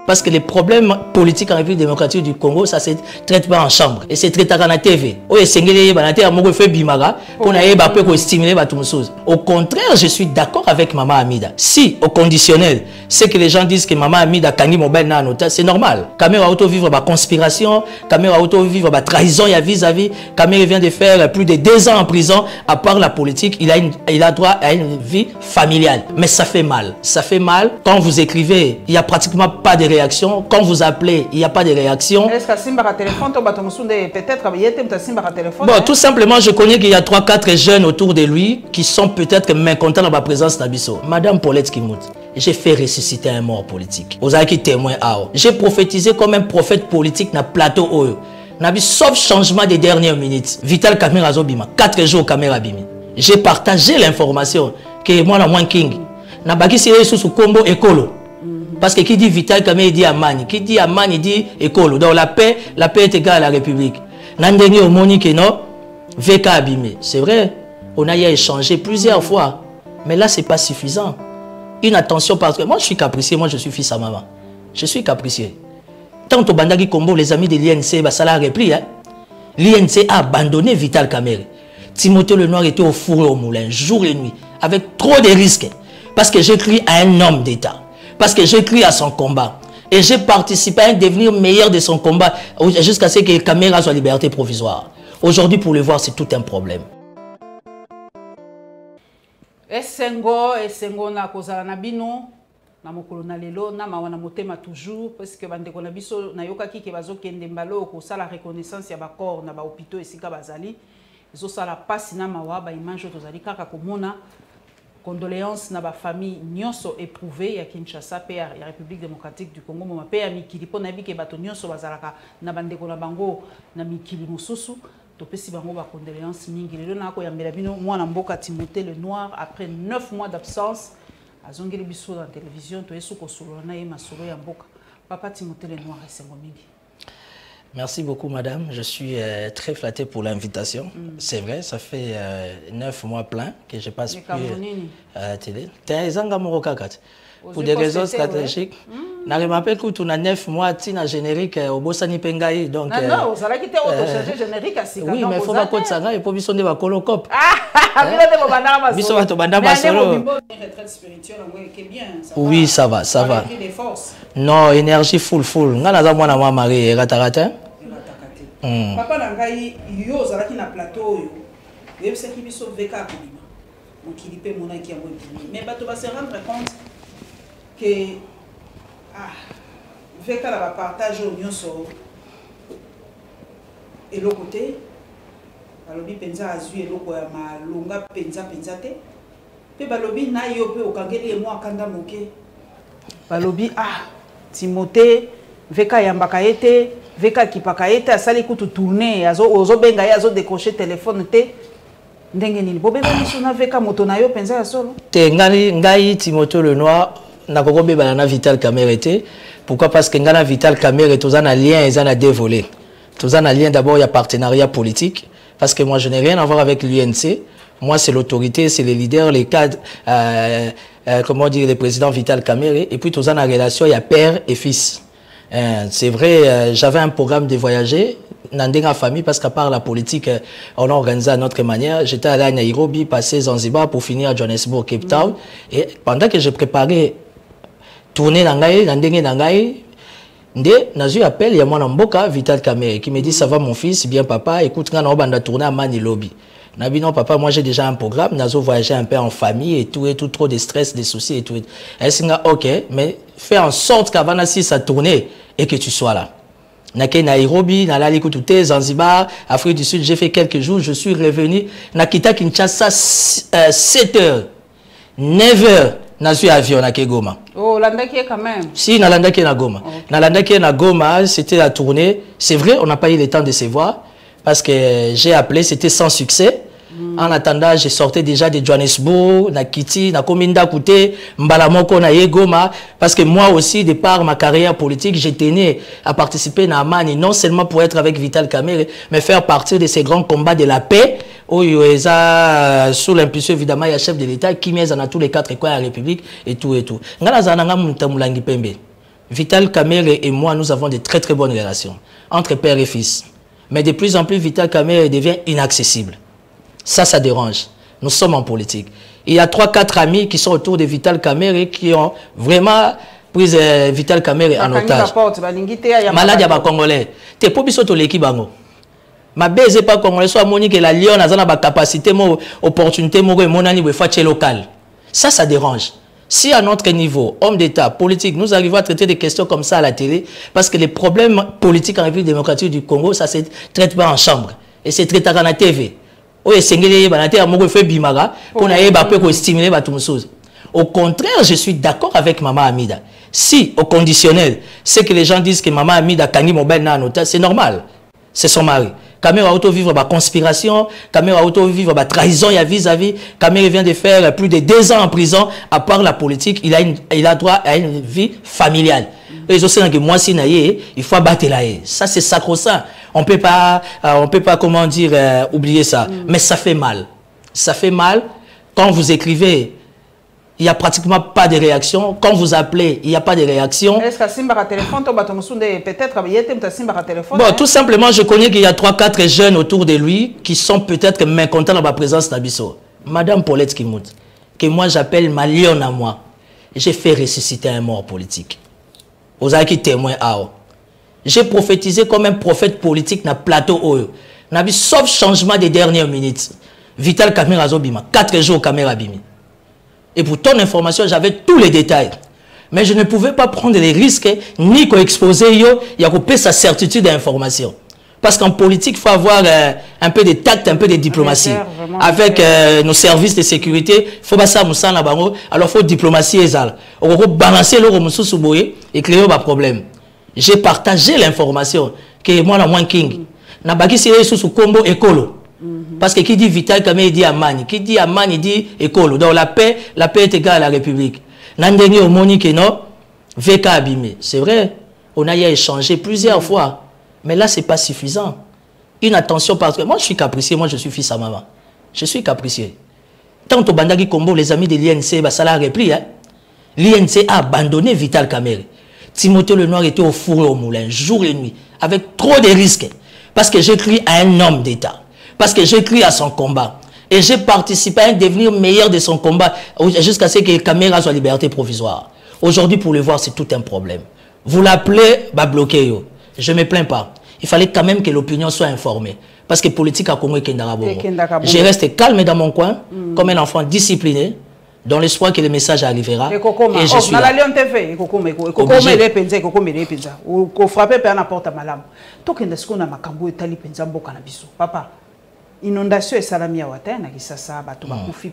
Parce que les problèmes politiques en République démocratique du Congo, ça ne se traite pas en chambre. Et c'est traité à la TV. Au contraire, je suis d'accord avec Maman Amida. Si, au conditionnel, c'est que les gens disent que Maman Amida Kangi Mobile c'est normal. Kamera auto vivre la conspiration, Kamera auto vivre la trahison, il y a vis-à-vis. Kamera vient de faire plus de 2 ans en prison. À part la politique, il a droit à une vie familiale. Mais ça fait mal. Ça fait mal. Quand vous écrivez, il n'y a pratiquement pas de réaction. Quand vous appelez, il n'y a pas de réaction. Est-ce que Simba a téléphone, peut-être téléphone? Bon, tout simplement, je connais qu'il y a 3-4 jeunes autour de lui qui sont peut-être mécontents de ma présence d'Abisso. Madame Paulette Kimout, j'ai fait ressusciter un mort politique. Vous avez qui témoin à eux. J'ai prophétisé comme un prophète politique dans le plateau OE. Sauf changement des dernières minutes. Vital Kamera Zobima, 4 jours Kamera Bimi. J'ai partagé l'information que moi, la moins king. Nabaki Sire sous Combo Ekolo. Parce que qui dit Vital Kamera dit Amani. Qui dit Amani dit Ekolo. Donc la paix est égale à la République. Nandenge Omoni Keno, VK abîmé. C'est vrai, on a échangé plusieurs fois. Mais là, ce n'est pas suffisant. Une attention parce que moi, je suis capricieux, moi, je suis fils à maman. Je suis capricieux. Tant au Bandagi Combo, les amis de l'INC, ça l'a repris. Hein? L'INC a abandonné Vital Kamera. Timothée Lenoir était au four et au moulin, jour et nuit, avec trop de risques. Parce que j'écris à un homme d'État. Parce que j'écris à son combat. Et j'ai participé à un devenir meilleur de son combat jusqu'à ce que Kamera soit liberté provisoire. Aujourd'hui, pour le voir, c'est tout un problème. Esengo na kozala na bino na mokolo na lelo na mawana motema toujours parce que bandeko na biso na yokaki ke bazokende mbalo ko sala reconnaissance ya bakor na ba hôpitaux esika bazali zo sala pasi na mawa ba image tozali kaka komona condoléances na ba famille nyonso éprouvée ya Kinshasa pe ya République démocratique du Congo moma pe ya mikili pona bike bato nyonso bazalaka na bandeko na bango na mikili mosusu. Topesi bango ba condoléances mingi lelo na ko yambela bino mwana mboka Timothée Lenoir après 9 mois d'absence azongeli biso dans la télévision to yesu ko solo na ye masolo ya mboka papa Timothée Lenoir esengo mingi. Merci beaucoup madame, je suis très flatté pour l'invitation. C'est vrai, ça fait 9 mois plein que je passe plus à la télé. Pour des raisons stratégiques. Je me rappelle que tu as 9 mois, tu as générique au Bossani Pengaï. Donc, non, ça a quitté auto-chargé générique à oui, mais il faut pas que ça aille pour bisonner ma colocop. Oui, ça va, ça va. Non, énergie full. Ngana moi na mari ratarata. Papa nangai yo zalaki na plateau yo. Yebisa ki biso veka kubima. Mokilipe mona ki yango ndimi. Mais bato ba se rendre compte que veka la partage au nyonso et le côté balobi penza azui et loko ya malonga penza te pe balobi na yo pe okangeli e moi kanda moke balobi Timothée veka yambaka ete veka kipaka ete asali kutu tourner ozo benga ye azo décrocher téléphone te ndenge nini bobeba biso na veka moto na yo penza ya solo te ngai Timothée Lenoir na kokobe banana Vital Kamera était pourquoi parce que ngana Vital Kamera tous en lien ils en a dévolé tous en lien d'abord il y a partenariat politique parce que moi je n'ai rien à voir avec l'UNC. Moi c'est l'autorité, c'est les leaders, les cadres comment dire, les présidents Vital Kamera et puis tous en relation il y a père et fils. C'est vrai, j'avais un programme de voyager dans la famille parce qu'à part la politique, on a organisé à notre manière. J'étais allé à Nairobi, passé Zanzibar pour finir à Johannesburg, Cape Town. Et pendant que je préparais tourner dans Nangai, Nazu appelle, il y a mon amboka Vital Kamera qui me dit ça va mon fils, bien papa, écoute, on va tourner à Manilobi. Nabi non papa, moi j'ai déjà un programme, Nazo voyager un peu en famille et tout, trop de stress, des soucis et tout. Elle s'est dit ok, mais fais en sorte qu'avant si ça tourne et que tu sois là. Nake Nairobi, Nalali Koutoute, Zanzibar, Afrique du Sud, j'ai fait quelques jours, je suis revenu. Nakita Kinshasa 7h, 9h, Nazu avion Nake Goma. Oh, Landaki quand même. Si, Nalandaki na Goma. Nalandaki na Goma, c'était la tournée. C'est vrai, on n'a pas eu le temps de se voir parce que j'ai appelé, c'était sans succès. En attendant, j'ai sorti déjà de Johannesburg, na Kiti, na Kominda Kouté, Mbalamoko, na Yegoma, parce que moi aussi, de par ma carrière politique, j'ai tenu à participer à Amani, non seulement pour être avec Vital Kamera, mais faire partie de ces grands combats de la paix, où il y a sous l'impulsion évidemment, il y a chef de l'État qui met dans tous les 4 coins de la République et tout et tout. Vital Kamerhe et moi, nous avons de très très bonnes relations entre père et fils. Mais de plus en plus, Vital Kamerhe devient inaccessible. Ça dérange. Nous sommes en politique. Il y a 3-4 amis qui sont autour de Vital Kamerhe qui ont vraiment pris Vital Kamerhe en otage. Malade à Congolais. T'es pas biso to l'équipe bango. Ma baise pas Congolais, soit Monique et la Lyon, a une capacité, opportunité, monani, local. Ça dérange. Si à notre niveau, homme d'État, politique, nous arrivons à traiter des questions comme ça à la télé, parce que les problèmes politiques en République démocratique du Congo, ça ne se traite pas en chambre. Et c'est traité à la TV. Au contraire, je suis d'accord avec Maman Amida. Si, au conditionnel, c'est que les gens disent que Maman Amida Kangi Mobile c'est normal. C'est son mari. Kamerhe a auto-vivre la conspiration, Kamerhe a auto-vivre la trahison vis-à-vis. Kamerhe vient de faire plus de 2 ans en prison. À part la politique, il a droit à une vie familiale. Et je sais que moi, si il faut abattre la haie. Ça, c'est sacro-saint. On peut pas, comment dire, oublier ça. Mais ça fait mal. Ça fait mal quand vous écrivez. Il n'y a pratiquement pas de réaction. Quand vous appelez, il n'y a pas de réaction. Est-ce que Simba a téléphone, peut-être bon, tout simplement, je connais qu'il y a 3-4 jeunes autour de lui qui sont peut-être mécontents de ma présence d'Abisso. Madame Paulette Kimout, que moi j'appelle ma lionne à moi, j'ai fait ressusciter un mort politique. Vous avez qui témoin à eux. J'ai prophétisé comme un prophète politique dans le plateau Oyo. Sauf changement des dernières minutes. Vital Kamerhe Azobima, 4 jours Kamerhe Abimi. Et pour ton information, j'avais tous les détails. Mais je ne pouvais pas prendre les risques ni exposer il y a sa certitude d'information. Parce qu'en politique, il faut avoir un peu de tact, un peu de diplomatie. Avec nos services de sécurité, il faut pas ça alors il faut diplomatie et ça. On va balancer le et créer un problème. J'ai partagé l'information que moi la moins king. Na baki c'est sous combo écolo. Parce que qui dit Vital Kamerhe dit Amani, qui dit Amani dit écolo. Donc la paix est égale à la République. Nandengé au Monique non, VK abîmé. C'est vrai, on a échangé plusieurs fois. Mais là, ce n'est pas suffisant. Une attention particulière. Moi, je suis capricieux, moi, je suis fils à maman. Je suis capricieux. Tant au Bandagi Combo, les amis de l'INC, ça l'a repris. Hein? L'INC a abandonné Vital Kamerhe. Timothée Lenoir était au four et au moulin, jour et nuit, avec trop de risques. Parce que j'écris à un homme d'État. Parce que j'écris à son combat. Et j'ai participé à un devenir meilleur de son combat jusqu'à ce que Kamerhe soit liberté provisoire. Aujourd'hui, pour le voir, c'est tout un problème. Vous l'appelez, bah bloqué. Je ne me plains pas. Il fallait quand même que l'opinion soit informée. Parce que politique a Congo et Kendarabo. Je reste calme dans mon coin, comme un enfant discipliné, dans l'espoir que le message arrivera. Et je suis là. Papa, inondation et salami à Ouatana, qui ça,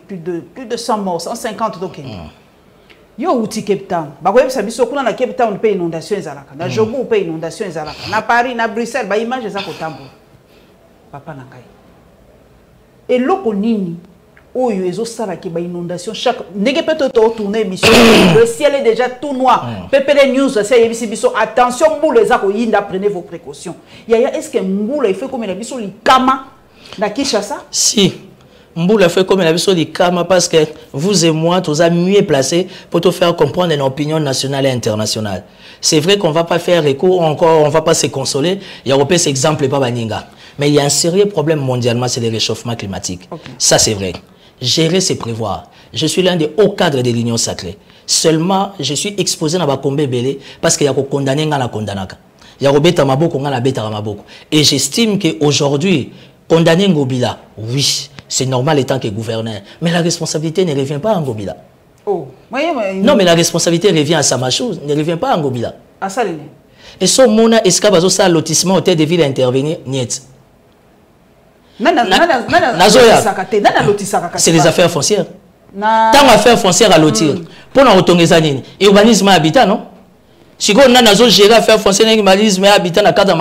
plus de 100 morts, 150 d'aucun. Yo outi Cape Town. Ba ko yebisa biso kuna na Cape Town pe inondation ezalaka. Na Jogo pe inondation ezalaka. Na Paris, na Bruxelles ba image za kotambola. Papa na ngai. Et loko nini oyo ezo sala ki ba inondation chaque ndenge peut tourner émission. Le ciel est déjà tout noir. PPD News ça yebisi biso attention mbula eza ko yinda, prenez vos précautions. Yaya est-ce que mbula il fait comme na biso likama na Kinshasa? Si Mboula fait comme il avait sur les karma parce que vous et moi, tous sommes mieux placés pour te faire comprendre une opinion nationale et internationale. C'est vrai qu'on ne va pas faire recours, encore on ne va pas se consoler. Il y a repris cet exemple pas Baninga. Mais il y a un sérieux problème mondialement, c'est le réchauffement climatique. Ça c'est vrai. Gérer, c'est prévoir. Je suis l'un des hauts cadres de l'Union sacrée. Seulement, je suis exposé dans Bakombe Belé parce qu'il y a condamné dans la condamnaka. Il y a Robeta Maboko dans la Beta Maboko. Et j'estime qu'aujourd'hui, condamner Ngobila, oui. C'est normal étant que gouverneur. Mais la responsabilité ne revient pas à Ngobila. Oh. Non, mais la responsabilité revient à Samachou, ne revient pas à Ngobila. À ça, et son mona escabazo ça lotissement hôtel de ville à intervenir, niet. C'est les affaires foncières. Tant affaires foncières à lotir. Pour nous autonome urbanisme habitat, non? Si on a nazo gérer affaires foncières, urbanisme habitat dans le cadre de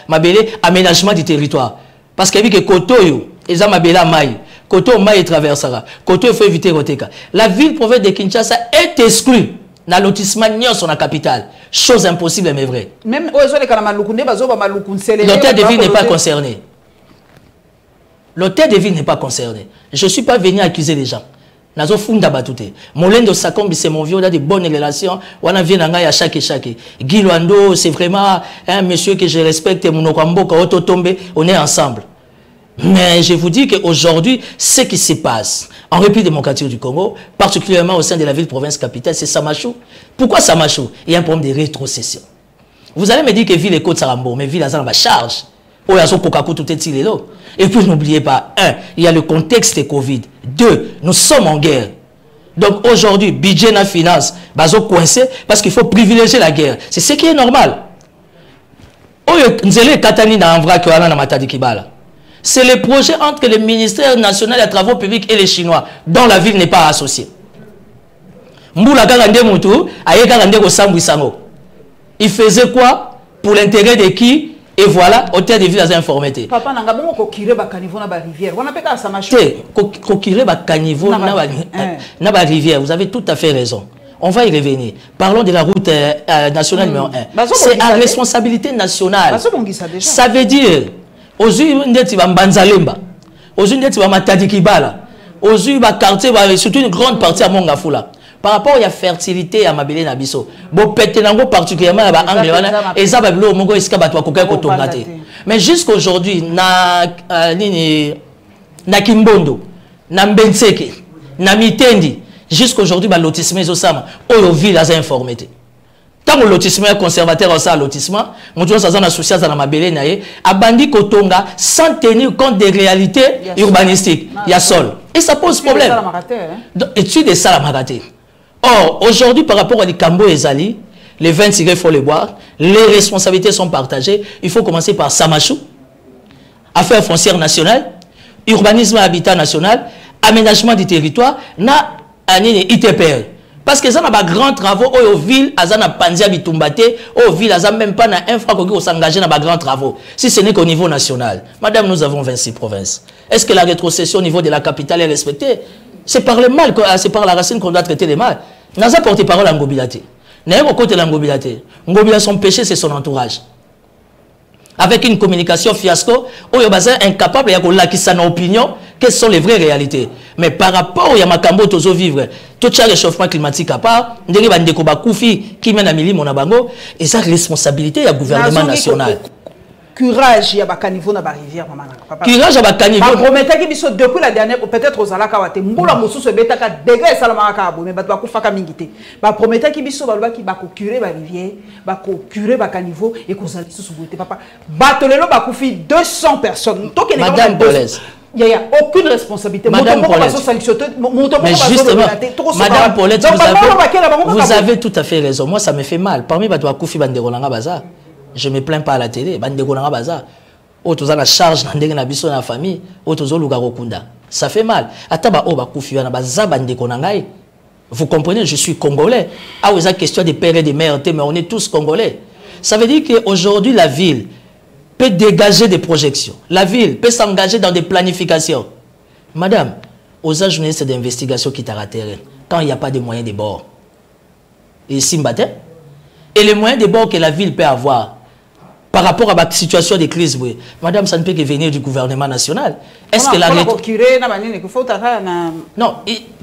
ma aménagement du territoire. Parce qu'il y a que Kotoyo, ils ont mabela maï. Koto maï traversera. Koto il faut éviter Roteka. La ville province de Kinshasa est exclue dans le lotissement sur la capitale. Chose impossible mais vraie. Même l'hôtel de ville n'est pas concerné. L'hôtel de ville n'est pas concerné. Je ne suis pas venu accuser les gens. Nazo funda batute. Molendo Sakombi c'est mon vieux, on a de bonnes relations. On a vu nanga ya chaque. Guy Luando, c'est vraiment un monsieur que je respecte. Monokamboka Ototombe, on est ensemble. Mais je vous dis qu'aujourd'hui, ce qui se passe en République démocratique du Congo, particulièrement au sein de la ville-province capitale, c'est Samachou. Pourquoi Samachou? Il y a un problème de rétrocession. Vous allez me dire que ville est côte Sarambo, mais ville a ma charge. Et puis n'oubliez pas, un, il y a le contexte de Covid. Deux, nous sommes en guerre. Donc aujourd'hui, budget et finance, bazo coincé parce qu'il faut privilégier la guerre. C'est ce qui est normal. C'est le projet entre le ministère national des Travaux publics et les Chinois, dont la ville n'est pas associée. Il faisait quoi? Pour l'intérêt de qui? Et voilà, hôtel de ville à informé. Papa, n'a pas kokire ba caniveau na ba rivière. On appelle ça Samachou. Kokire ba caniveau na ba rivière. Vous avez tout à fait raison. On va y revenir. Parlons de la route nationale numéro 1. C'est à responsabilité nationale. Ça veut dire, aux yeux de Banzalemba, aux yeux de Matadikibala, aux yeux de quartier, surtout une grande partie à Mongafula. Par rapport à la fertilité à Mabélé Nabiso, particulièrement à Anglais, et ça va mais jusqu'aujourd'hui, na Kimbondo, na Mbenseke, na Mitendi, jusqu'aujourd'hui, le lotissement est au Sama, au ville à informé. Tant que le lotissement est conservateur au lotissement, mon Dieu, ça a associé à Mabélé Naye, a bandi Kotonga sans tenir compte des réalités urbanistiques. Il y a sol. Et ça pose problème. Étude de ça la magaté. Or, aujourd'hui, par rapport à Likambo et Zali, les 20 il faut les boire, les responsabilités sont partagées. Il faut commencer par Samachou, affaires foncières nationales, urbanisme et habitat national, aménagement du territoire, na anine ITPR. Parce que ça n'a pas grands travaux, aux villes, à Zana Panzia Bitumbate, aux villes, à même pas na infra qui s'engager dans les grands travaux. Si ce n'est qu'au niveau national. Madame, nous avons 26 provinces. Est-ce que la rétrocession au niveau de la capitale est respectée? C'est par le mal, c'est par la racine qu'on doit traiter les mal. N'a pas porté parole à Ngobilate. N'a pas côté Ngobilate. Ngobila, son péché, c'est son entourage. Avec une communication fiasco, où il est incapable de sa opinion, quelles sont les vraies réalités. Mais par rapport à Makambo, tozo vivre, tout le réchauffement climatique à part, ndenge bandeko bakufi qui mène à Mili Monabango, et sa responsabilité du gouvernement national. Courage, il y a un niveau dans la rivière. Courage, il y a un niveau. Promettez que depuis la dernière, peut-être aux Alakawate, Mboula Moussou se bêta qu'à degré Salamaka, mais bah, tu vas mingité. Bah, promettez qu'il biso balba qui va curer la rivière, va curer le niveau et qu'on s'allie sous beauté. Papa, Batolelo va couper 200 personnes. Madame Paulès. Il n'y a aucune responsabilité. Madame Paulette. Mais justement, Madame Paulette, vous avez tout à fait raison. Moi, ça me fait mal. Parmi les Koufi Banderolanga Baza, je ne me plains pas à la télé. Banderolanga Baza, autres ont la charge dans la famille, autres ont Lugarokunda. Ça fait mal. Ataba Oba Koufi Baza Bandekonangai. Vous comprenez, je suis congolais. Ah, vous avez question des pères et des mères, mais on est tous congolais. Ça veut dire qu'aujourd'hui, la ville peut dégager des projections. La ville peut s'engager dans des planifications. Madame, aux journalistes d'investigation qui t'arrêtent quand il n'y a pas de moyens de bord. Et Simbate, et les moyens de bord que la ville peut avoir par rapport à la situation de crise, oui. Madame, ça ne peut que venir du gouvernement national. Est-ce que la non,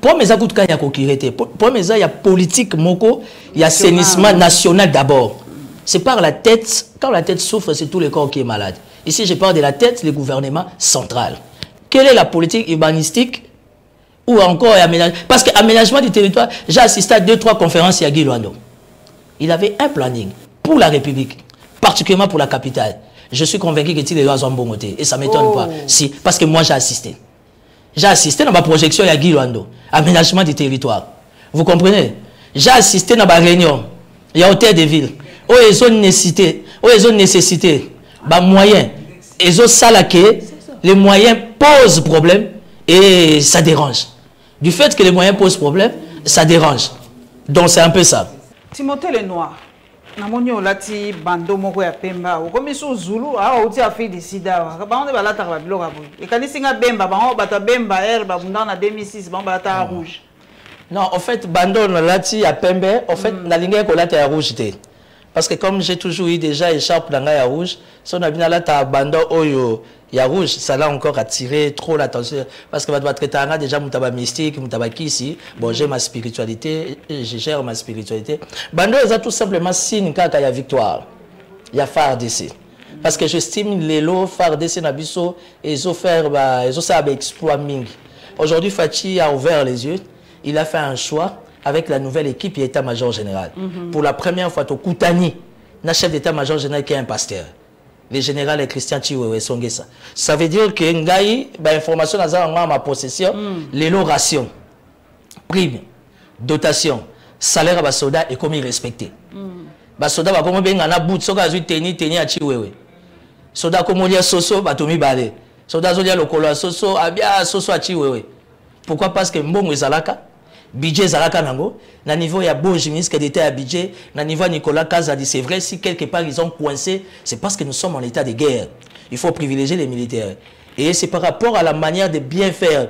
pour mes actes, il y a coquirité. Pour mes il y a politique, il y a assainissement national d'abord. C'est par la tête, quand la tête souffre, c'est tout le corps qui est malade. Ici, je parle de la tête, le gouvernement central. Quelle est la politique urbanistique ou encore aménagement? Parce que aménagement du territoire, j'ai assisté à 2-3 conférences à Guy Luando. Il avait un planning pour la République, particulièrement pour la capitale. Je suis convaincu que les lois ont bon côté. Et ça ne m'étonne pas. Si, parce que moi, j'ai assisté. J'ai assisté dans ma projection à Guy Luando. Aménagement du territoire. Vous comprenez? J'ai assisté dans ma réunion. Il y a hôtel de ville. Oh, ils ont nécessité, bah, moyens. Ils ont salaqué, les moyens posent problème et ça dérange. Du fait que les moyens posent problème, ça dérange. Donc c'est un peu ça. Timothée Lenoir, namoni olati bando moko ya pemba, okomi so Zulu, ah oti afi décida, ba on balata ba biloko aboy. E kanisi nga bemba, ba on bata bemba R ba bunda na 2006, ba on balata rouge. Non, en fait bando na lati ya pembe, en fait na linga ko lati ya rouge té. Parce que comme j'ai toujours eu déjà écharpe dans la rouge, si on a bien là, tu as abandon oyo. Il y a rouge, ça l'a encore attiré trop l'attention. Parce que déjà, moutaba mystique, moutaba ici. Bon, j'ai ma spiritualité, je gère ma spiritualité. Bando, c'est tout simplement signe quand il y a victoire. Il y a phare d'ici. Parce que j'estime les lots, phare d'ici, Nabiso, et ils ont fait un exploit ming. Aujourd'hui, Fachi a ouvert les yeux. Il a fait un choix avec la nouvelle équipe et état-major général. Pour la première fois, au Koutani, le chef d'état-major général qui est un pasteur. Le général est Christian Chiwewe Songesa. Ça veut dire que Ngaï, information dans ma possession, les lots ration, prime, dotation, salaire à soda et comme il respecté. Soda va comme bien en bout, soda azu teni à Chiwewe. Soda comme on y a soso, batomi balé. Soda zolia lokolo soso, abia soso à Chiwewe. Pourquoi? Parce que mbongo ezalaka. Budget Zaraka Nango, na niveau ya beau ministre d'État à budget, na niveau Nicolas Kazadi, c'est vrai, si quelque part ils ont coincé, c'est parce que nous sommes en état de guerre. Il faut privilégier les militaires. Et c'est par rapport à la manière de bien faire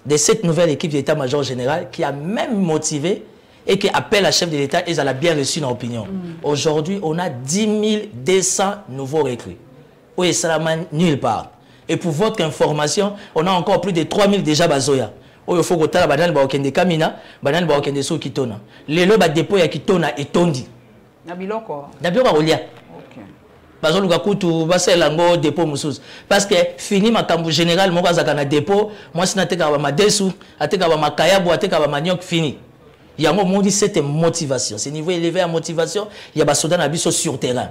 de cette nouvelle équipe d'état-major général qui a même motivé et qui appelle la chef de l'État et elle a bien reçu dans l'opinion. Aujourd'hui, on a 10 200 nouveaux recrues. Oui, ça n'a nulle part. Et pour votre information, on a encore plus de 3000 déjà bazoya. Il faut que la banane ba okende kamina, banane ba okende so kitona. Lelo ba dépôt ya kitona etondi. Na biloko. Na biloko olia. OK. Bazo luka kutu basela ngo dépôt mususu. Parce que fini makambu général moko azaka na dépôt, moi sina teka ba madesu, ateka ba makayabo, ateka ba maniok fini. Yango mondi cette motivation, c'est niveau élevé à motivation, il y a ba soda na biso sur terrain.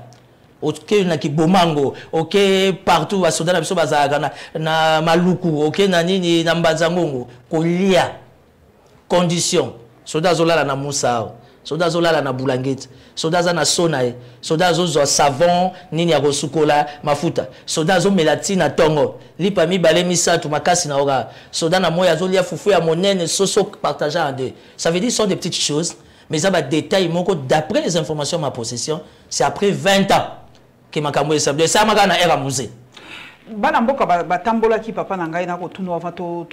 Ok na kibomango, ok partout à Soudan biso bazaka na maluku, ok na nini na mbazangongo, kolia condition. Soda zola na musa, soda zola na bulangeti, soda za na sonae, soda zo savon nini ya kosukola mafuta, soda zo melatine na tongo, lipa mi balé misatu makasi na ora, soda na moya zo lia fufu ya monene soso partagé en deux. Ça veut dire ce sont des petites choses, mais ça va détail moko d'après les informations ma possession, c'est après 20 ans. Ça m'a na era musée. Bana mboka batambola ki papa na ngai na ko tunu avant to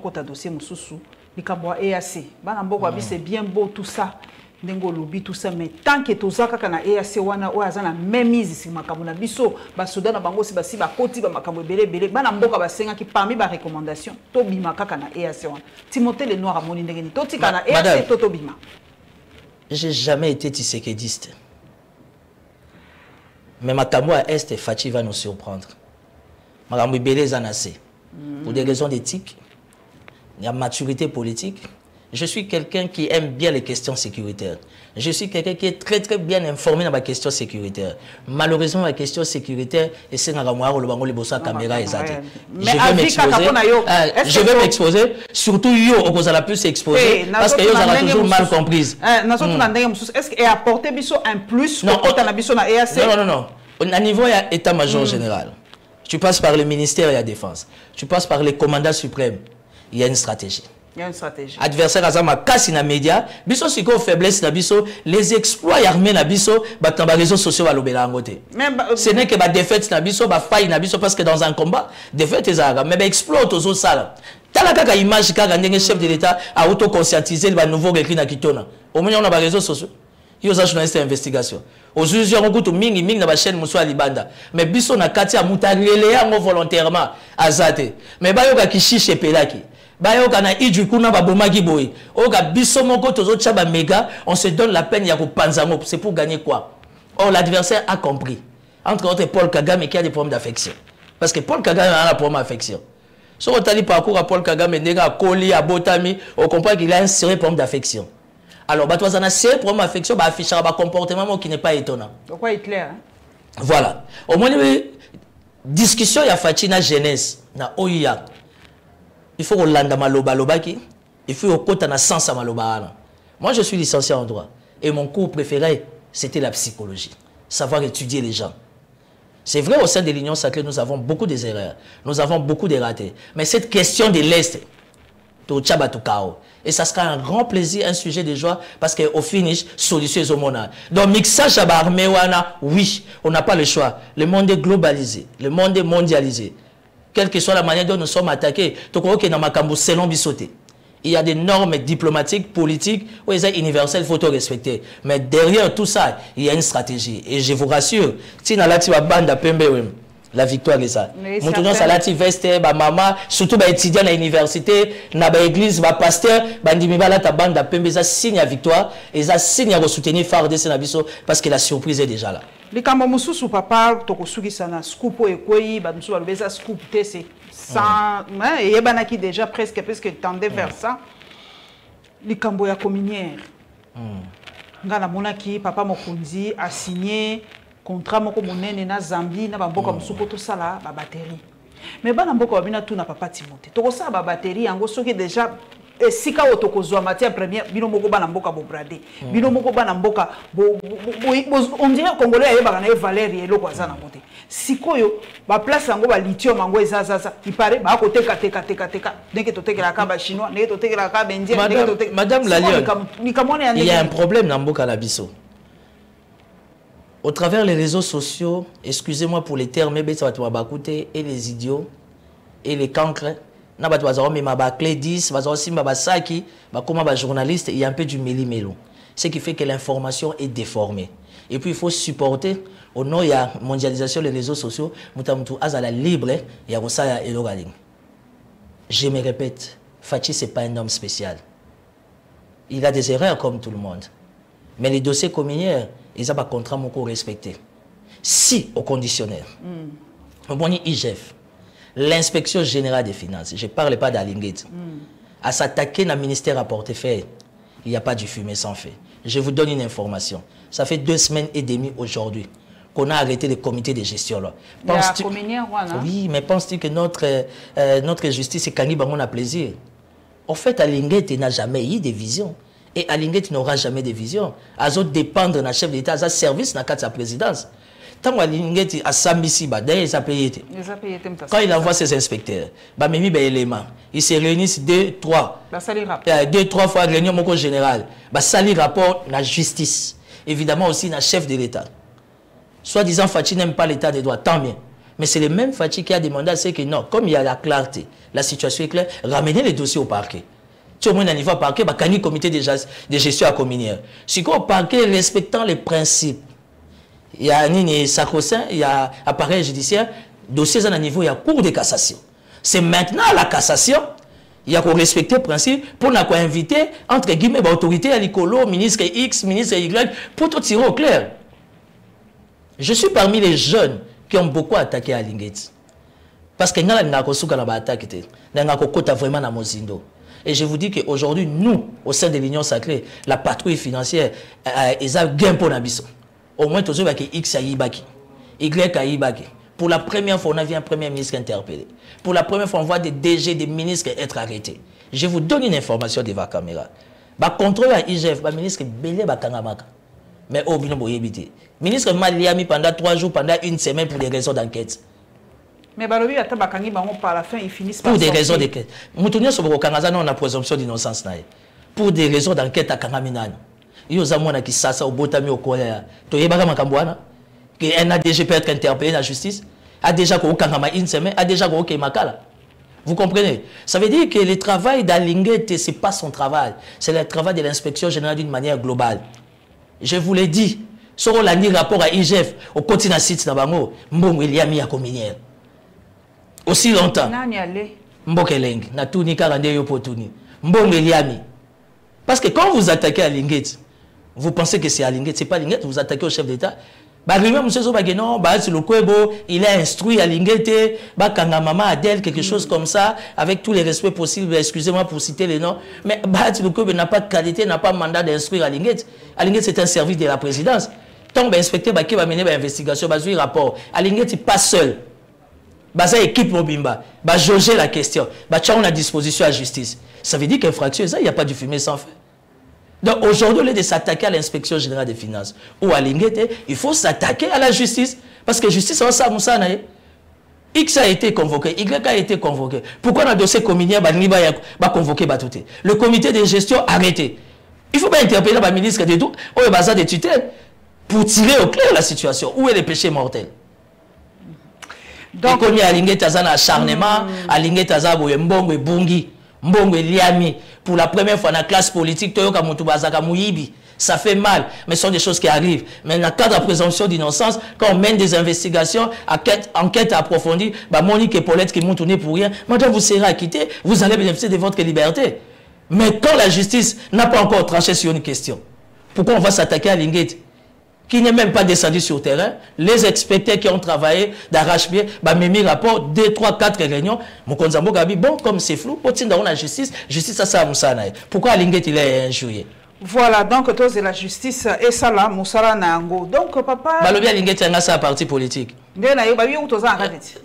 kota dossier mususu likambo EAC. Bana mboka bi c'est bien beau tout ça. Ndengo lobi tout ça mais tant que tozaka kana EAC wana o azana même mise si makambo na biso ba soda na bango si basi ba koti ba makambo belé bana mboka basenga ki parmi ba recommandation to bima kaka na EAC wana. Timothée le noir amoni ndenge ni to tika na EAC to bima. J'ai jamais été tisékédiste. Mais Makambo à Est, Fachi va nous surprendre. Makambo Belé Zanase. Pour des raisons d'éthique, de maturité politique, je suis quelqu'un qui aime bien les questions sécuritaires. Je suis quelqu'un qui est très bien informé dans les questions sécuritaires. Malheureusement, les questions sécuritaires, et c'est dans la caméra je vais m'exposer, surtout yo, on a plus s'exposer parce que yo aura toujours mal comprise. Est-ce qu'il a apporté un plus non, au niveau de l'état-major général, tu passes par le ministère de la Défense, tu passes par les commandants suprêmes, il y a une stratégie. Il y a une stratégie. Adversaire azama kasi na média, biso siko faiblesse na biso, les exploits armés na biso, ba tamba réseaux sociaux ba lobela ngote. Ce n'est que ba défaite na biso, ba faille na biso parce que dans un combat, défaite ezaka, mais ba exploit tozo sala. Tala kaka image kaka ndenge chef de l'État a auto-conscientisé ba nouveau recrue na kitona. Au moins on a ba réseaux sociaux. Yo za journaliste d'investigation. Aujourd'hui on goûte mingi na ba chaîne muso libanda. Mais biso na kati ya mutalele yango volontairement azate. Mais ba yo ka kishishe pelaki. On se donne la peine c'est pour gagner quoi? Or l'adversaire a compris. Entre autres Paul Kagame qui a des problèmes d'affection. Parce que Paul Kagame a un problème d'affection. Si on a parcours à Paul Kagame, à Koli, à Botami, on comprend qu'il a un sérieux problème d'affection. Alors, on a un sérieux problème d'affection, on affiche un comportement qui n'est pas étonnant. Pourquoi Hitler? Voilà. Au moins, discussion, il y a Fatina jeunesse, na Oya. Il faut Hollande maloba lobaki, il faut kota na sens à maloba. Moi je suis licencié en droit et mon cours préféré c'était la psychologie, savoir étudier les gens. C'est vrai au sein de l'Union sacrée nous avons beaucoup des erreurs, nous avons beaucoup de ratés, mais cette question de l'Est, et ça sera un grand plaisir, un sujet de joie parce qu'au finish solution est au monde. Donc mixage à armée oui, on n'a pas le choix. Le monde est globalisé, le monde est mondialisé. Quelle que soit la manière dont nous sommes attaqués, selon Bissoté. Il y a des normes diplomatiques, politiques, où ils sont universelles, il faut tout respecter. Mais derrière tout ça, il y a une stratégie. Et je vous rassure, si dans la bande la victoire est ça. Maintenant, ça l'a veste, maman, surtout les étudiants à l'université, dans l'église, les pasteurs, la bande de pembe, ça signe la victoire et ça signe à soutenir Fardé Senabiso parce que la surprise est déjà là. Les Kamamoussou sous papa, Tokosugi sana scoop ou ekoi, Badoussou Albeza scoop c'est sans, et Yebanaki déjà presque tendait vers ça. Les Kamboya communière. Ngana monaki, papa Mokonzi a signé contrat moko monene na Zambie na bamboka musuko to sala ba batterie. Mais bana mboka babina tout na papa Timothée. To sa ba batterie yango soki déjà sika otokozwa matière première bino moko bana mboka bo bradé. Bino moko bana mboka on dirait congolais ayeba na valeur yelo kwa za na moté. Sikoyo ba place yango ba lithium yango ezazaza. Il paraît ba ko teka ndenge to tekela ka ba chinois, ndenge to tekela ka ba indien, ndenge to tekela Madame la Lyon. Il y a un problème dans mboka na biso. Au travers les réseaux sociaux, excusez-moi pour les termes, mais et les idiots, et les cancres, il y a un peu du méli-mélo. Ce qui fait que l'information est déformée. Et puis il faut supporter, au nom de la mondialisation des réseaux sociaux, je me répète, Fachi, ce n'est pas un homme spécial. Il a des erreurs comme tout le monde. Mais les dossiers communautaires, ils ont un contrat respecté. Si, au conditionnel, IGF, l'inspection générale des finances, je ne parle pas d'Alinguet, à s'attaquer dans le ministère à portefeuille, il n'y a pas du fumer sans feu. Je vous donne une information. Ça fait 2 semaines et demie aujourd'hui qu'on a arrêté le comité de gestion. Là. Oui, mais penses-tu que notre justice est cannibale, on a plaisir? En fait, Alinguet n'a jamais eu de vision. Et Alinguet n'aura jamais de vision. Azo dépendre d'un chef d'État, à service dans sa présidence. Tant qu'Alinguet a Sambisi, il a payé. Quand il envoie ses inspecteurs, ils se réunissent 2-3 fois réunion au général. Sali rapport la justice. Évidemment aussi dans chef de l'État. Soit-disant Fachi n'aime pas l'État des droits, tant mieux. Mais c'est le même Fachi qui a demandé à ce que non, comme il y a la clarté, la situation est claire, ramenez les dossiers au parquet. Au moins, niveau parquet, il y a un comité de gestion à communier. Si au parquet, respectant les principes, il y a un sacro-saint, il y a appareil judiciaire, dossier à niveau, il y a cour de cassation. C'est maintenant la cassation, il y a qu'on respecter le principe pour inviter, entre guillemets, l'autorité à l'ICOLO, ministre X, ministre Y, pour tout tirer au clair. Je suis parmi les jeunes qui ont beaucoup attaqué à Linguet. Parce que nous avons attaqué, nous avons vraiment dans Mozindo. Et je vous dis qu'aujourd'hui, nous, au sein de l'Union sacrée, la patrouille financière, ils ont gain pour Nabiso. Au moins, tous ceux qui X a Ibaki, Y a Ibaki. Pour la première fois, on a vu un premier ministre interpellé. Pour la première fois, on voit des DG, des ministres être arrêtés. Je vous donne une information devant la caméra. Le contrôle à IGF, le ministre Belé Bakangamaka. Mais au bino boyebité. Le ministre Maliami pendant 3 jours, pendant 1 semaine pour des raisons d'enquête. Mais Balobi a tabakangi par la fin ils finissent par pour des raisons d'enquête. Moutonia sur Kangaza on a présomption d'innocence naïe. Pour des raisons d'enquête à Kangaminano. Yo zamona qui sasa au botami au Korea. To yebaka makambwana que un ADG peut être interpellé dans la justice, a déjà ko Kangama 1 semaine, a déjà ko Makala. Vous comprenez? Ça veut dire que le travail d'Alinguet, ce n'est pas son travail. C'est le travail de l'inspection générale d'une manière globale. Je vous l'ai dit. Sur le rapport à IGF, au continent site Nabango, Mbongo il y a mis à communier. Aussi longtemps. Mbokeleng, na tuni karande yo potuni. Mbongo eliami. Parce que quand vous attaquez à Linguet, vous pensez que c'est à Linguet, c'est pas Linguet, vous attaquez au chef d'État. Bah lui-même monsieur Zobageno, bah c'est le Kwebo, il a instruit à Linguet, bah kanga maman Adèle quelque chose comme ça, avec tous les respects possibles, excusez-moi pour citer les noms, mais bah le Kwebo n'a pas de qualité, n'a pas de mandat d'instruire à Linguet. À Linguet c'est un service de la présidence. Tant que l'inspecteur qui va mener l'investigation, bah un rapport. À Linguet c'est pas seul. Baza équipe Mobimba, bah jauger la question, bah on a disposition à la justice. Ça veut dire qu'infraction, il n'y a pas de fumée sans feu. Donc aujourd'hui, au lieu de s'attaquer à l'inspection générale des finances ou à l'Inguete, il faut s'attaquer à la justice. Parce que la justice, ça, X a été convoqué, Y a été convoqué. Pourquoi dans le dossier communien, va convoquer Batouté? Le comité de gestion arrêté. Il faut pas interpeller le ministre de tout, ou le bazar de tutelle, pour tirer au clair la situation. Où est le péché mortel? Donc, il y a l'Inguete, acharnement, à l'Inguete, Mbongo et Bungi. Mbongo Liami, pour la première fois dans la classe politique, Toyoka Moutubazaka Mouyibi. Ça fait mal, mais ce sont des choses qui arrivent. Mais dans le cadre de la présomption d'innocence, quand on mène des investigations, enquête approfondie, bah Monique et Paulette qui m'ont tourné pour rien, madame, vous serez acquitté, vous allez bénéficier de votre liberté. Mais quand la justice n'a pas encore tranché sur une question, pourquoi on va s'attaquer à Linguet, qui n'est même pas descendu sur le terrain? Les experts qui ont travaillé d'arrache-pied, bah mis rapport 2, 3, 4 réunions. Mon konzambo gabi, bon, comme c'est flou, on la justice, justice ça moussanaï. Pourquoi Linguet il est injurié? Voilà, donc toi c'est la justice et ça là, Moussala Nango. Donc papa. Bah le bien Linguet c'est un parti politique. Bien na yo ba yo toza akati.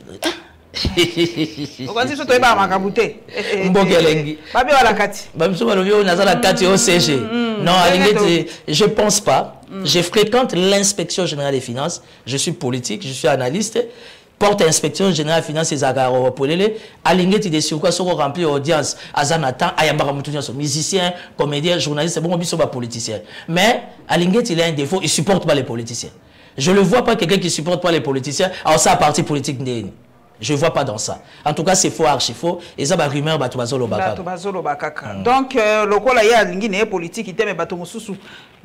Okanzi so to eba makabute. Mbogelengi. Ba bi wala kati. Ba mso ba lo yo nazala kati au CG. Non, Linguet je pense pas. Je fréquente l'inspection générale des finances, je suis politique, je suis analyste. Porte inspection générale des finances et Zagaro Polele, Alinguet il est sur quoi sont remplis audience, Azanatan, Ayambara Moutounia, musicien, comédien, journaliste, c'est bon, ils sont pas politiciens. Mais Alinguet il a un défaut, il supporte pas les politiciens. Je ne vois pas quelqu'un qui supporte pas les politiciens, alors ça, parti politique n'est. Je ne vois pas dans ça. En tout cas, c'est faux, archi faux. Et ça, va rumeur, Batouazolo Bakaka. Donc, le col a une politique, il t'aime Batomoussou.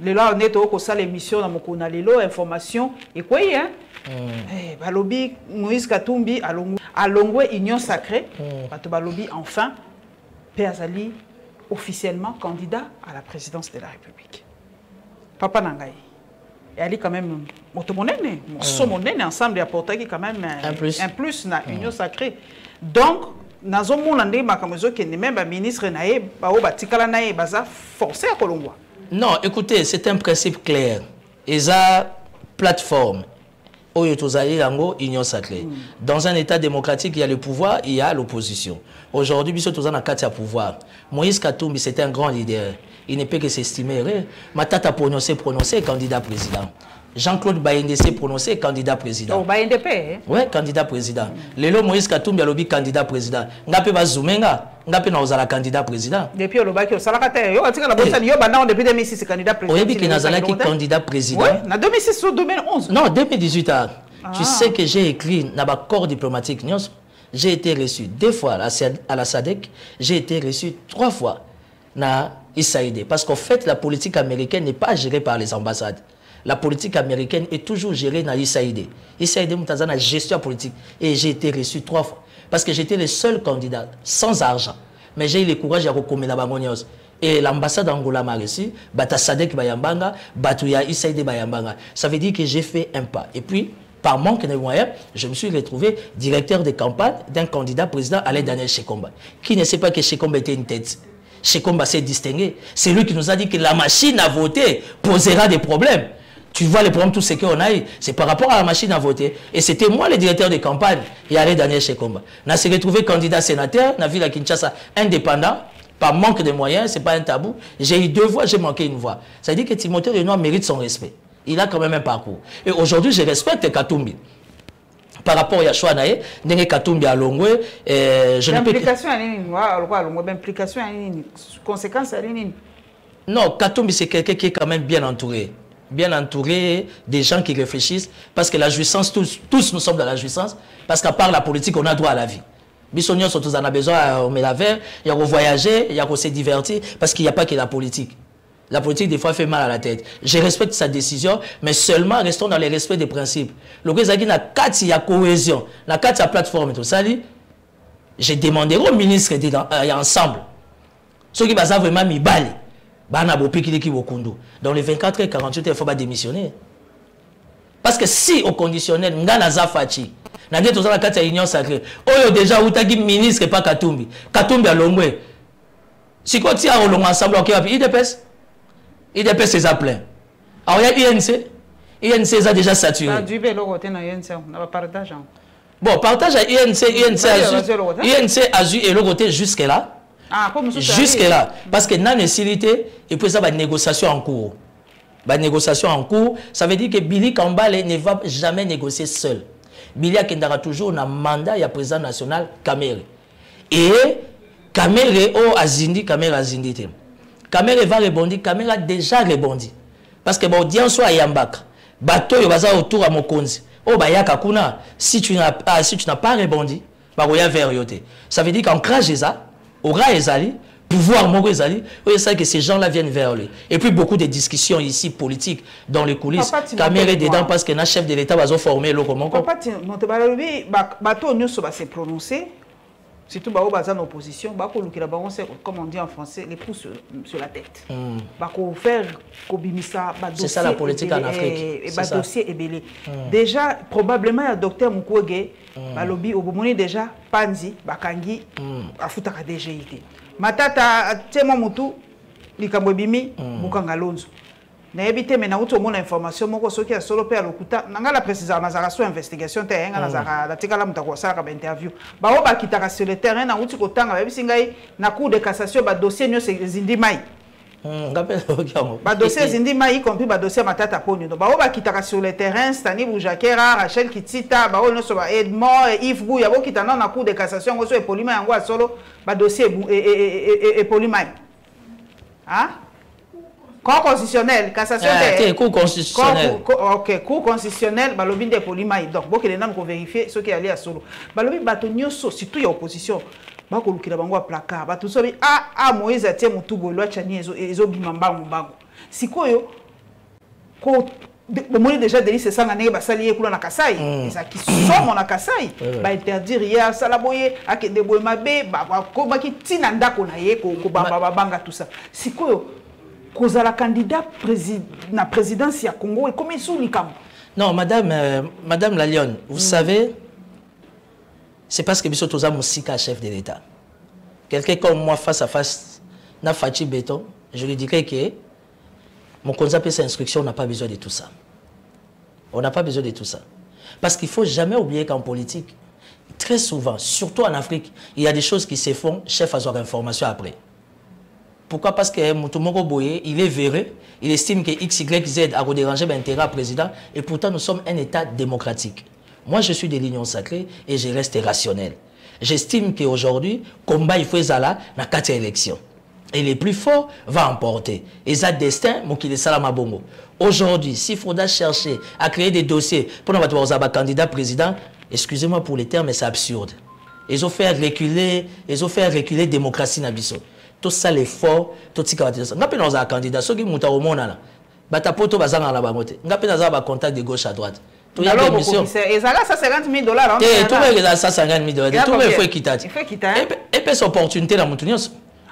Le là, on est au cours de l'émission, dans mon Lelo, information. Et quoi, hein? Balobi, Moïse Katumbi, Alongwe, Union Sacrée. Balobi, enfin, Péazali, officiellement candidat à la présidence de la République. Papa Nangaï. Et elle est quand même monène ensemble et apporter quand même un plus na union sacrée. Donc nazo monande makamozo qui même ministre naé ba batikala naé baza forcé à Kolongwa. Non, écoutez, c'est un principe clair. Et ça plateforme union sacrée. Dans un état démocratique, il y a le pouvoir, il y a l'opposition. Aujourd'hui, biso tozana kati ya pouvoir. Moïse Katumbi, c'était un grand leader. Il ne peut que s'estimer. Matata prononcé candidat président. Jean-Claude Bayende s'est prononcé candidat président. Oh, Bayende paix. Oui, candidat président. Lelo Moïse Katumbi a lobby candidat président. Ngape bazumenga, ngape na ozala candidat président. Depuis le baki salakate, yo atika la bossa yo bana depuis 2006 candidat président. Oyebi ki nazala ki candidat président. Oui, na 2006 ou 2011. Non, 2018. Tu sais que j'ai écrit dans ma corps diplomatique. J'ai été reçu 2 fois à la SADC, j'ai été reçu 3 fois na ISAID. Parce qu'en fait, la politique américaine n'est pas gérée par les ambassades. La politique américaine est toujours gérée dans l'ISAID. ISAID, c'est la gestion politique. Et j'ai été reçu 3 fois. Parce que j'étais le seul candidat, sans argent. Mais j'ai eu le courage de recommander la Bangonios. Et l'ambassade d'Angola m'a reçu, Bata Sadek Bayambanga, Batouya ISAID Bayambanga. Ça veut dire que j'ai fait un pas. Et puis, par manque de moyens, je me suis retrouvé directeur de campagne d'un candidat président, Alain Daniel Shekomba. Qui ne sait pas que Shekomba était une tête. Shekomba s'est distingué. C'est lui qui nous a dit que la machine à voter posera des problèmes. Tu vois les problèmes, tout ce qu'on a eu, c'est par rapport à la machine à voter. Et c'était moi le directeur de campagne, et Alain Daniel Shekomba. On s'est retrouvé candidat sénateur, on a vu la Kinshasa indépendant, par manque de moyens, ce n'est pas un tabou. J'ai eu 2 voix, j'ai manqué 1 voix. Ça veut dire que Timothée Lenoir mérite son respect. Il a quand même un parcours. Et aujourd'hui, je respecte Katumbi. Par rapport à Yashua Nae, Nenge Katumbi à Longwe, je ne peux pas. L'implication, conséquence, non, Katumbi, c'est quelqu'un qui est quand même bien entouré. Bien entouré des gens qui réfléchissent. Parce que la jouissance, tous nous sommes dans la jouissance. Parce qu'à part la politique, on a droit à la vie. Bissonion, surtout, on a besoin, on met la verre, il y a voyager, il y a se divertir. Parce qu'il n'y a pas que la politique. La politique, des fois, fait mal à la tête. Je respecte sa décision, mais seulement restons dans le respect des principes. Le président n'a qu'à y a cohésion, n'a qu'à y a plateforme et tout ça. J'ai demandé au ministre ensemble. Ceux qui basent vraiment mi bali. Dans les 24 et 48 heures, il ne faut pas démissionner. Parce que si au conditionnel, Nganaza Fachi, n'a dit tout ça la union sacrée, oh déjà, où t'as dit ministre et pas Katumbi. Katumbi à Longwe. Si quand tu as au long ensemble, il dépêche ses appels. Alors il y a INC. INC a déjà saturé. Bon, partage à INC. INC a eu et le côté jusque-là. Jusque-là. Parce que dans les facilités, et puis ça va négociation en cours. Négociation en cours, ça veut dire que Billy Kambale ne va jamais négocier seul. Billy Kendara toujours un mandat, il y a président national Kamere. Et Kamere, oh Azindi, Kamere Azindi. Kamere va rebondir, Kamere a déjà rebondi. Parce que l'audience soit à Yambaka. Bateau, il va autour à Mokonzi. Oh, Bayaka Kuna, si tu n'as pas rebondi, ça veut dire qu'en crash ça, aura ezali, pouvoir Mogwezali, oui, c'est que ces gens-là viennent vers lui. Et puis beaucoup de discussions ici politiques dans les coulisses. Caméra dedans parce que le chef de l'État va se former le comment. Papa, bateau nous va se prononcer. Surtout bah en opposition, bah comme on dit en français, les pouces sur la tête. Bah faire c'est ça la politique en Afrique. Et bah dossier est belé. Déjà probablement le docteur Mukwege, bah lobby au Bomoni déjà Panzi, Bakangi, afutaka DGIT. Matata Temo Mutu, likambo bimi, Bukanga Lonzo. Na ebité mais na uto mona information moko soki ya solo pe alokuta nanga la préciser na zaraso investigation te nga na zara la tikala mutako sala ka interview ba o ba kitaka sur le terrain na uti kotanga ba bisingai na cour de cassation ba dossier nyo se zindi mai ngapela okiamo ba dossier zindi mai y compris ba dossier matata ponyo ba o ba kitaka sur le terrain Stani Boujakera Rachel Kitita ba o no so ba Edmond Yves Bou ya bo kitana na cour de cassation ngo so e polima yango solo ba dossier e polima hein. Cour constitutionnel, cassation cour constitutionnel. Ok, cour constitutionnel, balobi de polima donc beaucoup les noms qu'on vérifier ce qui est allé à solo. Balobi batonyo so surtout y opposition. Ba ko lukira bango a placard, ba tout so bi Moïse atie mutu bolwa chani ezo bimamba mbango. Sikoyo ko bomoni déjà délit c'est ça ngane ba sali ekula na Kasai, et ça qui somme na Kasai, ba interdire ya salaboye akende boye mabe ba ko ba ki tina ndako na ye ko banga tout ça. Sikoyo la candidat na présidence ya Congo et comment sous l'icam. Non, madame la Lyon, vous savez, c'est parce que Bisso Toza Moussika, chef de l'État. Quelqu'un comme moi, face à face, n'a Fachi Béton, je lui dirais que mon conseil et sa instruction, on n'a pas besoin de tout ça. On n'a pas besoin de tout ça. Parce qu'il ne faut jamais oublier qu'en politique, très souvent, surtout en Afrique, il y a des choses qui se font, chef a son information après. Pourquoi? Parce que Moutoumoko Boye, il est véreux, il estime que X, Y, Z a redérangé l'intérêt président, et pourtant nous sommes un État démocratique. Moi, je suis de l'union sacrée et je reste rationnel. J'estime qu'aujourd'hui, combat il faut Zala dans 4 élections. Et les plus forts vont emporter. Et ça, destin, mon qui est Salama Bongo. Aujourd'hui, s'il faudra chercher à créer des dossiers pour nous avoir candidat président, excusez-moi pour les termes, mais c'est absurde. Ils ont fait reculer la démocratie Nabiso. Tout ça l'effort, tout ce qui va être. Nous avons un candidat, ceux qui montent au monde là. Batapoto bazanga la bamote. Nous avons un contact de gauche à droite. Tout alors, et ça là, ça 50 000 $. Tout le monde ça 50 000 $. Tout le faut quitter. Il faut quitter. Et puis cette opportunité là,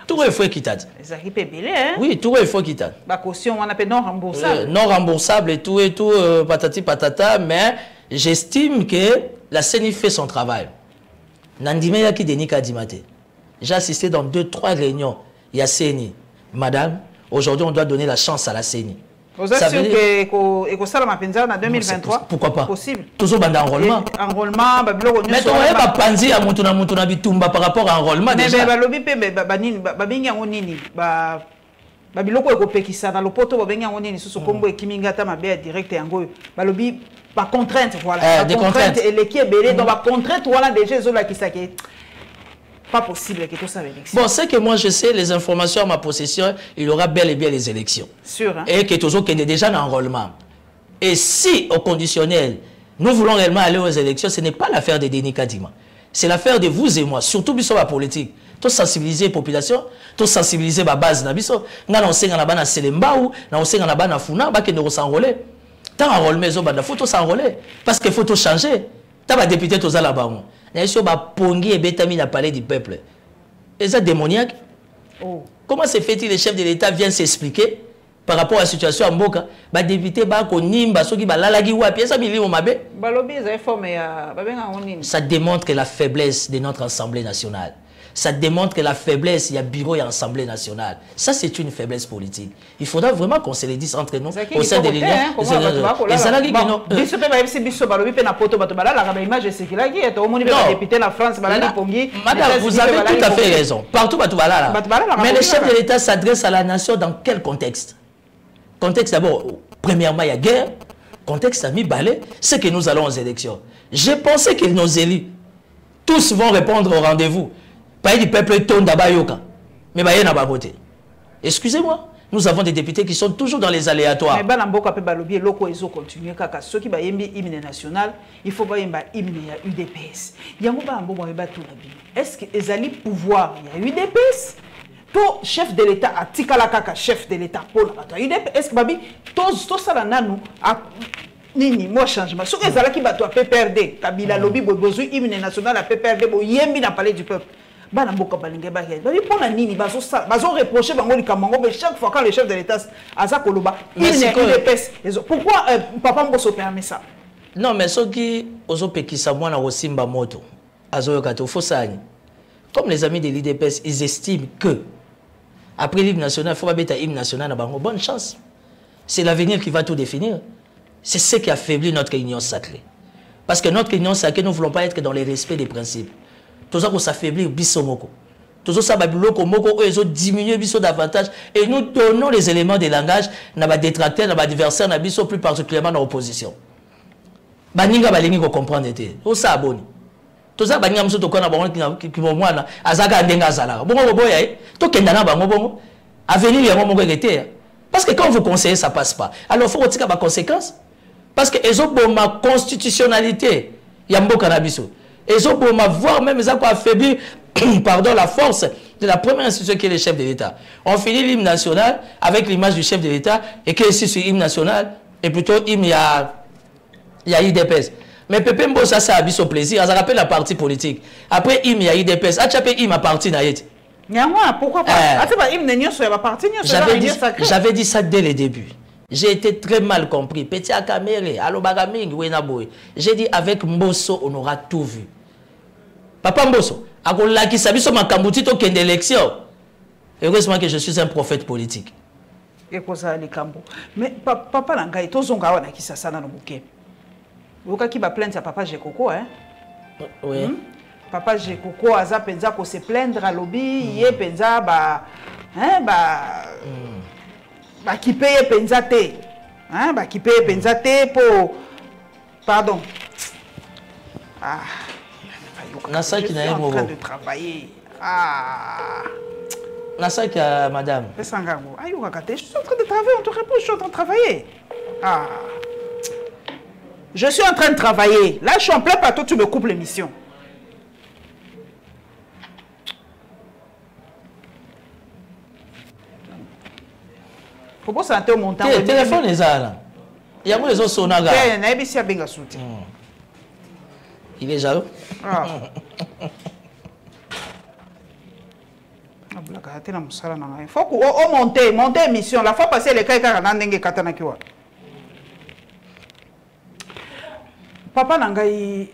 tout le faut quitter. Ça qui peut belé hein. Oui, tout le faut quitter. La caution on appelle non remboursable. Non remboursable et tout patati patata, mais j'estime que la CENI fait son travail. Nandime yaki denika dimate. J'ai assisté dans 2-3 réunions. Il y a CENI. Madame, aujourd'hui, on doit donner la chance à la CENI. Vous êtes sûr que ça va en 2023? Pourquoi pas? Possible. Toujours dans l'enrôlement. Enrôlement, mais on n'est pas panzi à Moutuna Bitumba par rapport à l'enrôlement. Mais babiloko ekopekisa na lopoto babenga ngoni ni susu kombo ekiminga ta mabe direct yango balobi ba contrainte voilà des contraintes et l'équipe belé donc ba contrainte voilà déjà zo la kisake pas possible que tout ça élection. Bon, c'est que moi je sais les informations à ma possession, il y aura bel et bien les élections. Sûr hein? Et que toujours qu'il est déjà en enrôlement. Et si au conditionnel, nous voulons réellement aller aux élections, ce n'est pas l'affaire de Denis Kadima. C'est l'affaire de vous et moi, surtout sur la politique. Tout sensibiliser la population, tout sensibiliser la base na biso. Nga na osenga na bana Selembao, na osenga na bana Funa, ba ke ne s'enrôler. Tant enrôlement zo bana faut tout s'enrôler parce qu'il faut tout changer. Ta ba député tout ça là-bas. Na iso ba pongi et betami na palais du peuple. Et ça démoniaque. Oh. Comment se fait-il que le chef de l'État vient s'expliquer par rapport à la situation à Mboka? Ba député ba ko nimba soki ba lalagi wa pièce milimo mabe. Ba lobby za formé ya ba benga onini. Ça démontre la faiblesse de notre Assemblée nationale. Ça démontre que la faiblesse, il y a bureau et assemblée nationale. Ça, c'est une faiblesse politique. Il faudra vraiment qu'on se le dise entre nous au sein de l'Union. Et ça l'a dit que non. Madame, vous avez tout à fait raison. Partout, mais le chef de l'État s'adresse à la nation dans quel contexte? Contexte d'abord, premièrement, il y a guerre. Contexte à mi-balai, c'est que nous allons aux élections. J'ai pensé que nos élus, tous vont répondre au rendez-vous. Pas du peuple ton d'Abayoka. Mais il y a voté. Excusez-moi, nous avons des députés qui sont toujours dans les aléatoires. Mais Balamboka peut balobi loko ezo continuer kaka ceux qui ba yembi hymne national, il faut ba yemba hymne ya UDPS. Yango ba mbo ba tout la bi. Est-ce que ezali pouvoir il y a UDPS? to chef de l'État a tikala kaka chef de l'État pour la bato UDP est-ce que babi to sala nanu a nini moi changement ce que zala ki bato a PPRD Kabila lobby bozo hymne national a PPRD bo yembi na palais du peuple bana mboka balinge ba babi pona nini bazo reprocher bango likambo mais chaque fois quand le chef de l'État aza koloba pourquoi papa Mbosso permet ça non mais ce qui ozo pekisa mwana rosimba moto azo yokato fosani comme les amis de l'IDPS ils estiment que après l'hymne national, il faut pas mettre l'hymne national. Bonne chance. C'est l'avenir qui va tout définir. C'est ce qui affaiblit notre union sacrée. Parce que notre union sacrée, nous ne voulons pas être dans le respect des principes. Tout ça, ça affaiblit Bissomoko. Tout ça, ça va diminuer Bisso davantage. Et nous donnons les éléments de langage, n'a détracteurs, n'a adversaires, n'a Bisso plus particulièrement dans l'opposition. Baninga balingi ko comprendre été. Tout ça abonné. Tout ça, baninga mso to kona bango qui mwana azaka ndenga zala. Bongo boya to kendana bango bongo. Avenir yango moko était. Parce que quand vous conseillez ça passe pas. Alors il faut retirer les conséquences. Parce que ils ont ma constitutionnalité yamboka na biso. Ils ont voir même ça quoi affaiblir pardon la force de la première institution qui est le chef de l'État. On finit l'hymne national avec l'image du chef de l'État et que ici sur l'hymne national et plutôt il y a IDPS. Mais Pépé Mbossa ça a vu son plaisir, ça rappelle la partie politique. Après il y a IDPS, a chapé il m'a parti na yet. Pourquoi pas? J'avais dit ça dès le début. J'ai été très mal compris. Petit Akamere, Alobagaming, Wenaboy. J'ai dit avec Mbosso on aura tout vu. Papa Mbosso, à qui s'habille sur ma cambouti au ken d'élection. Heureusement que je suis un prophète politique. Et quoi ça les cambo? Mais papa Langai, tous on gawa na qui ça sana no bouquet. Vous qui va plaindre sa papa Jekoko hein? Oui. Papa Jekoko aza penza ko se plaindre à lobby, yé penza ba hein ba qui paye penza te. Hein ba qui paye penza te pour pardon. Ah Nasa qui n'a en train de travailler. Ah Nasa qui madame. Je suis en train de travailler, on te répond, je suis en train de travailler. Ah. Je suis en train de travailler. Là, je suis en plein plateau, tu me coupes l'émission. Faut pas sentir mon temps. Le téléphone est là. Il y a les autres sonaga. Il est jaloux. Ah. Il faut qu'on monte émission. La fois passée, les cas Papa Nangai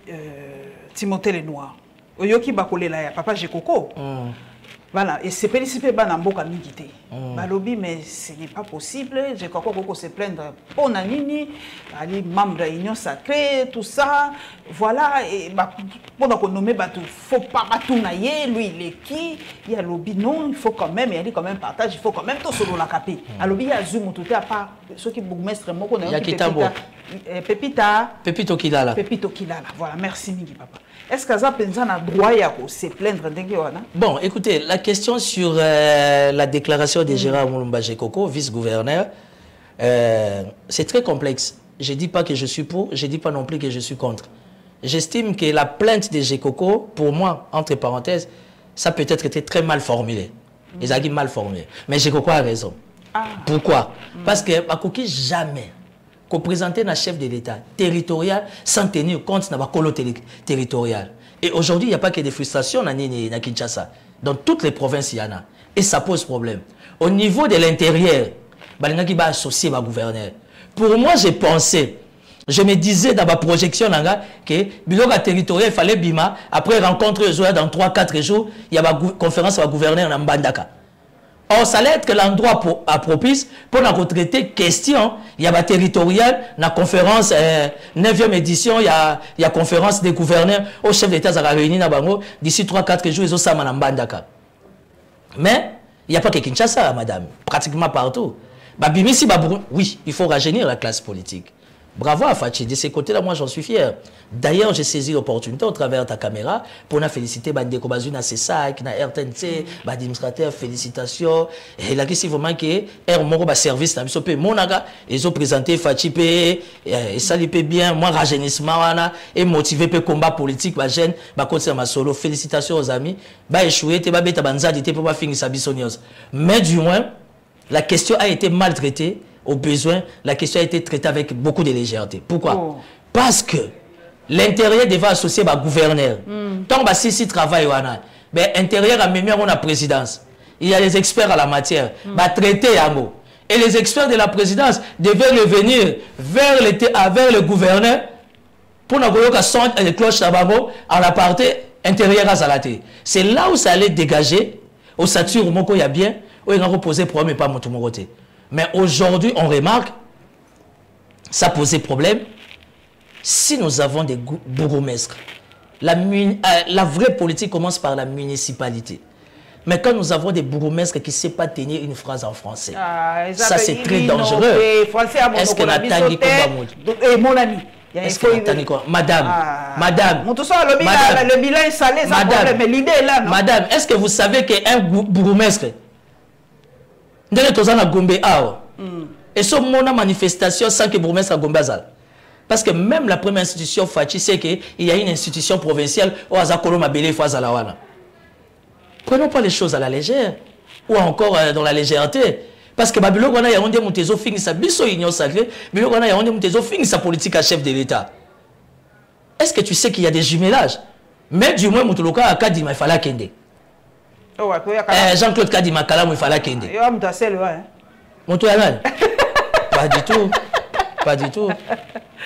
Timothée Lenoir. Oyoki bakole la papa Jekoko. Voilà, et c'est pélicipé Banamboka Migité. Balobi, mais ce n'est pas possible. Jekoko Koko se plaindre pour Nanini, ali membre de l'Union sacrée, tout ça. Voilà, et pour qu'on nomme Batou, faut pas Batounaye, lui il est qui? Il y a lobby, non, il faut quand même, il y a quand même partage, il faut quand même tout solo la capé. Alobi, il y a Zoom, tout à part, ceux qui bourgmestre, moi, qu'on a un Pépita. Pépito Kilala. Pépito Kilala. Voilà, merci Migi Papa. Est-ce que ça a droit à se plaindre? Bon, écoutez, la question sur la déclaration de Gérard Moulumba Jekoko, vice-gouverneur, c'est très complexe. Je ne dis pas que je suis pour, je ne dis pas non plus que je suis contre. J'estime que la plainte de Jekoko, pour moi, entre parenthèses, ça peut être été très mal formulé. Ils ont dit mal formulé. Mais Jekoko a raison. Pourquoi? Parce que Bakoki jamais qu'on présentait un chef de l'État territorial sans tenir compte de la colo territorial. Et aujourd'hui, il n'y a pas que des frustrations dans Kinshasa. Dans toutes les provinces, il y en a. Et ça pose problème. Au niveau de l'intérieur, il y a associé au gouverneur. Pour moi, j'ai pensé, je me disais dans ma projection que le territorial, il fallait Bima, après rencontre dans 3-4 jours, il y a une conférence au gouverneur dans Mbandaka. Or, ça allait être l'endroit propice pour nous traiter question. Il y a territorial, la conférence 9e édition, il y a conférence des gouverneurs au chef d'État qui a réuni d'ici 3-4 jours, ils ont ça à Mbandaka. Mais il n'y a pas que Kinshasa, madame, pratiquement partout. Oui, il faut rajeunir la classe politique. Bravo à Fachi. De ces côtés-là, moi, j'en suis fier. D'ailleurs, j'ai saisi l'opportunité au travers de ta caméra pour féliciter Bandeko Bazuna, c'est ça, qui na RTNC, administrateur, félicitations. Et là, si vraiment que un service, ils ont présenté Fachi, et ça lui bien, moi, rajeunissement, et motivé le combat politique, ma jeune, ma solo. Félicitations aux amis. Échoué, tu vas mettre Banzadi, tu peux finir sa bissonneuse. Mais du moins, la question a été maltraitée. Au besoin, la question a été traitée avec beaucoup de légèreté. Pourquoi? Parce que l'intérieur devait associer le gouverneur. Tant que si travail, l'intérieur a même la présidence. Il y a les experts à la matière. Traiter Yango. Et les experts de la présidence devaient revenir vers le gouverneur pour que son les cloches à la partie intérieure à Zalaté. C'est là où ça allait dégager. Au Satur, il y a bien, où il a reposé problème et pas mon côté. Mais aujourd'hui, on remarque, ça posait problème. Si nous avons des bourgmestres, la vraie politique commence par la municipalité. Mais quand nous avons des bourgmestres qui ne savent pas tenir une phrase en français, ça c'est très dangereux. Est-ce qu'on attend mon ami? Est-ce qu'on attend quoi? Madame, le bilan est salé, mais l'idée est là. Madame, est-ce que vous savez qu'un bourgmestre, et ce mon manifestation sans que bourgmestre a Gombazal. Parce que même la première institution Fachi sait qu'il y a une institution provinciale où Azakolo Mabele Fazalawana. Prenons pas les choses à la légère ou encore dans la légèreté. Parce que Babylone a un montezo fini sa biso union sacrée, Babylone a un montezo fini sa politique à chef de l'État. Est-ce que tu sais qu'il y a des jumelages? Mais du moins Moutoloka a Kadima il fallait kende. Jean-Claude Kadima Kalam il fallait kende. Pas du tout. Pas du tout.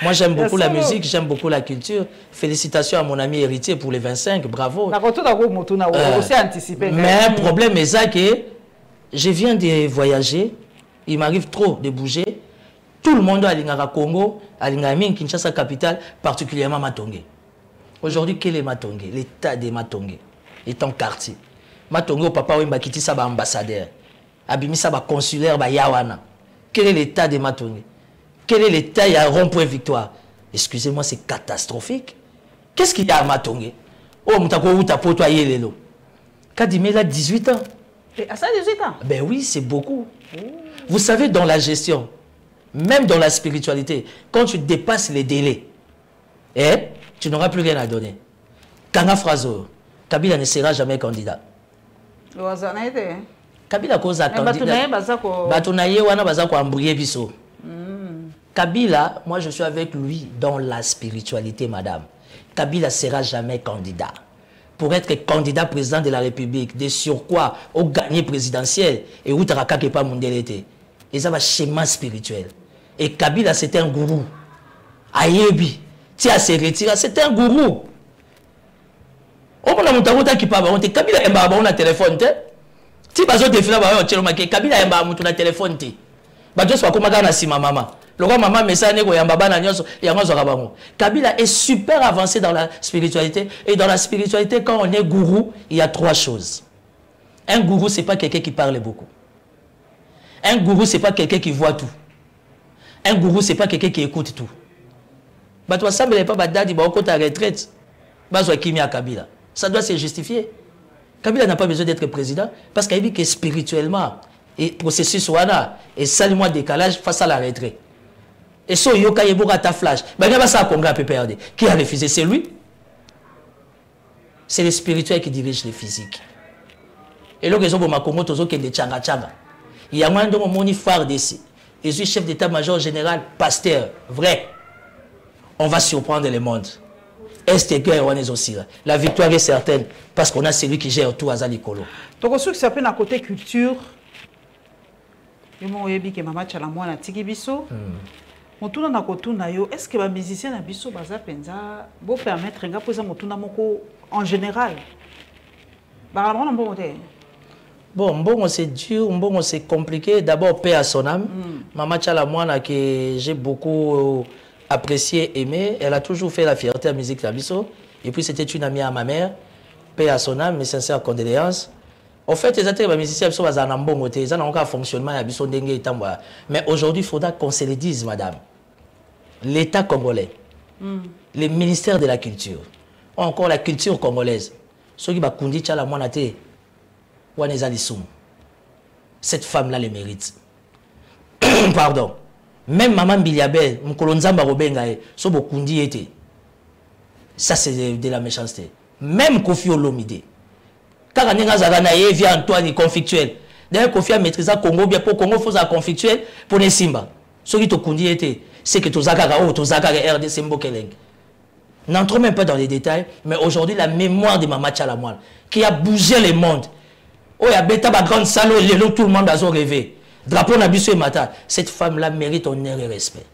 Moi, j'aime beaucoup la musique, j'aime beaucoup la culture. Félicitations à mon ami héritier pour les 25, bravo. Mais le problème est ça que je viens de voyager, il m'arrive trop de bouger. Tout le monde à l'Ingara Congo, à l'Ingaming, Kinshasa capitale, particulièrement Matongé. Aujourd'hui, quel est Matongé? L'état de Matongé est en quartier. Matongé, papa, il m'a quitté ça, ambassadeur. Abimisa, consulaire, Yawana. Quel est l'état de Matongé? Quel est l'état? Il y a un rond-point victoire. Excusez-moi, c'est catastrophique. Qu'est-ce qu'il y a à Matongé? Oh, Moutako, Outapo, toi, Yelelo. Kadimé, il a 18 ans. À ça, 18 ans? Ben oui, c'est beaucoup. Vous savez, dans la gestion, même dans la spiritualité, quand tu dépasses les délais, tu n'auras plus rien à donner. Kanga Frazo, Kabila ne sera jamais candidat. Kabila cause à candidat. Batunaye wana bazako embrouiller biso. Kabila, moi je suis avec lui dans la spiritualité, madame. Kabila ne sera jamais candidat. Pour être candidat président de la République, de surcroît au gagné présidentiel, et où Taraka n'est pas mondialité. Et ça va schéma spirituel. Et Kabila, c'est un gourou. Ayebi, Tia se retire, c'est un gourou. On a monté qui parle, Kabila est un téléphone. Si tu as défilé, Kabila est un téléphone. Kabila est super avancé dans la spiritualité. Et dans la spiritualité, quand on est gourou, il y a 3 choses. Un gourou, ce n'est pas quelqu'un qui parle beaucoup. Un gourou, ce n'est pas quelqu'un qui voit tout. Un gourou, ce n'est pas quelqu'un qui écoute tout. Ça ne pas Badadi, ta retraite. Ça doit se justifier. Kabila n'a pas besoin d'être président parce qu'il dit que spirituellement, et processus wana et salement décalage face à la retraite. Et so yoka yeboka ta flash. Ben pas ça congrès PPRD. Qui a refusé? C'est lui. C'est les spirituels qui dirigent les physiques. Et là ils ont ma Congo tozo qui de changa changa. Il y a moins de moni phare d'ici. Je suis chef d'état-major général, pasteur, vrai. On va surprendre le monde. La victoire est certaine parce qu'on a celui qui gère tout à Zalikolo. Donc, ce qui s'appelle à côté culture, est-ce que les musiciens vont permettre en général? Bon, c'est dur, bon, c'est compliqué. D'abord, paix à son âme. Maman Tchalamouana, que j'ai beaucoup apprécié, aimé. Elle a toujours fait la fierté à la musique Labiso. Et puis, c'était une amie à ma mère. Paix à son âme, mes sincères condoléances. En fait, les musiciens sont en bon côté. Ils ont un fonctionnement à Labiso. Mais aujourd'hui, il faudra qu'on se le dise, madame. l'État congolais, le ministère de la Culture, ou encore la culture congolaise, ceux qui bakundi tchala moinate, waneza lissoum. Cette femme-là le mérite. Pardon. Même Maman Biliabel, Mkolonzamba Robengae, so bokundi ete. Ça, c'est de la méchanceté. Même Kofi Olomide. Car Anenga Zaganaye via Antoine conflictuel. D'ailleurs, Kofi a maîtrisé Congo, bien pour Congo, il faut un conflictuel pour les Simba. Ce qui te c'est que Tozakara ou Tozakara RDC Mbokeleng. N'entrons même pas dans les détails, mais aujourd'hui, la mémoire de Mama Tchalamoine, qui a bougé le monde. Oh, il y a Beta, ma grande salaud, tout le monde a rêvé. Drapeau Nabiso et Mata. Cette femme-là mérite honneur et respect.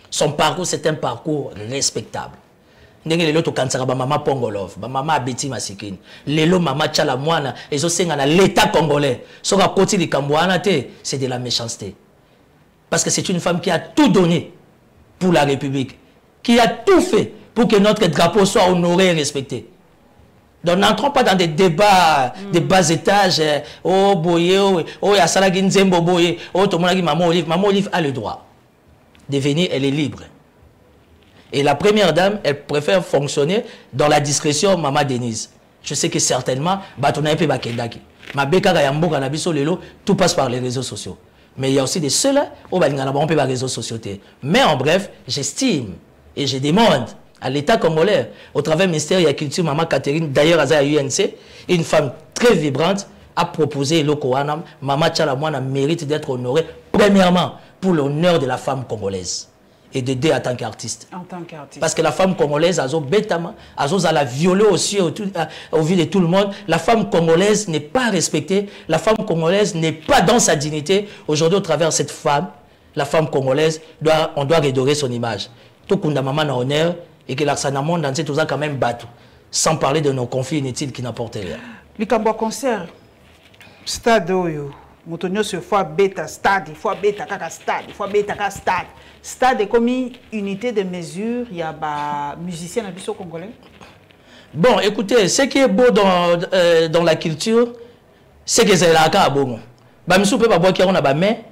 Son parcours, c'est un parcours respectable. Ndenge lelo to kansaka ba mama Pongolov, ba mama Abeti Masikine. Lelo mama Tchalamoine, ezo senga na l'état congolais. Soka koti likambo wana te, c'est de la méchanceté. Parce que c'est une femme qui a tout donné pour la République, qui a tout fait pour que notre drapeau soit honoré et respecté. Donc n'entrons pas dans des débats de bas étages. Oh boye, oh ya salagi nzembo boye, oh tomonaki maman Olive. Maman Olive a le droit de venir, elle est libre. Et la première dame, elle préfère fonctionner dans la discrétion Maman Denise. Je sais que certainement, tout passe par les réseaux sociaux. Mais il y a aussi des ceux-là, on peut les réseaux sociaux. Mais en bref, j'estime et je demande à l'État congolais, au travers du ministère de la Culture, Maman Catherine, d'ailleurs à UNC, une femme très vibrante, a proposé le Kohanam, Maman Tchalamoine mérite d'être honorée, premièrement, pour l'honneur de la femme congolaise. Et d'aider en tant qu'artiste. Parce que la femme congolaise, elle a violé aussi au vu de tout le monde. La femme congolaise n'est pas respectée. La femme congolaise n'est pas dans sa dignité. Aujourd'hui, au travers de cette femme, la femme congolaise, on doit redorer son image. Tout le monde a honneur et que l'Arsanamon dans tout ça quand même battu. Sans parler de nos conflits inutiles qui n'apportent rien. Le Cambo concert, stade Oyo. Moutonio se fois bêta stade, il faut bêta kaka stade, il faut bêta kaka stade. Stade est comme une unité de mesure, il y a des musiciens au congolais. Bon, écoutez, ce qui est beau dans la culture, c'est que c'est la cas bon. Bah monsieur peut pas boire qui on a mais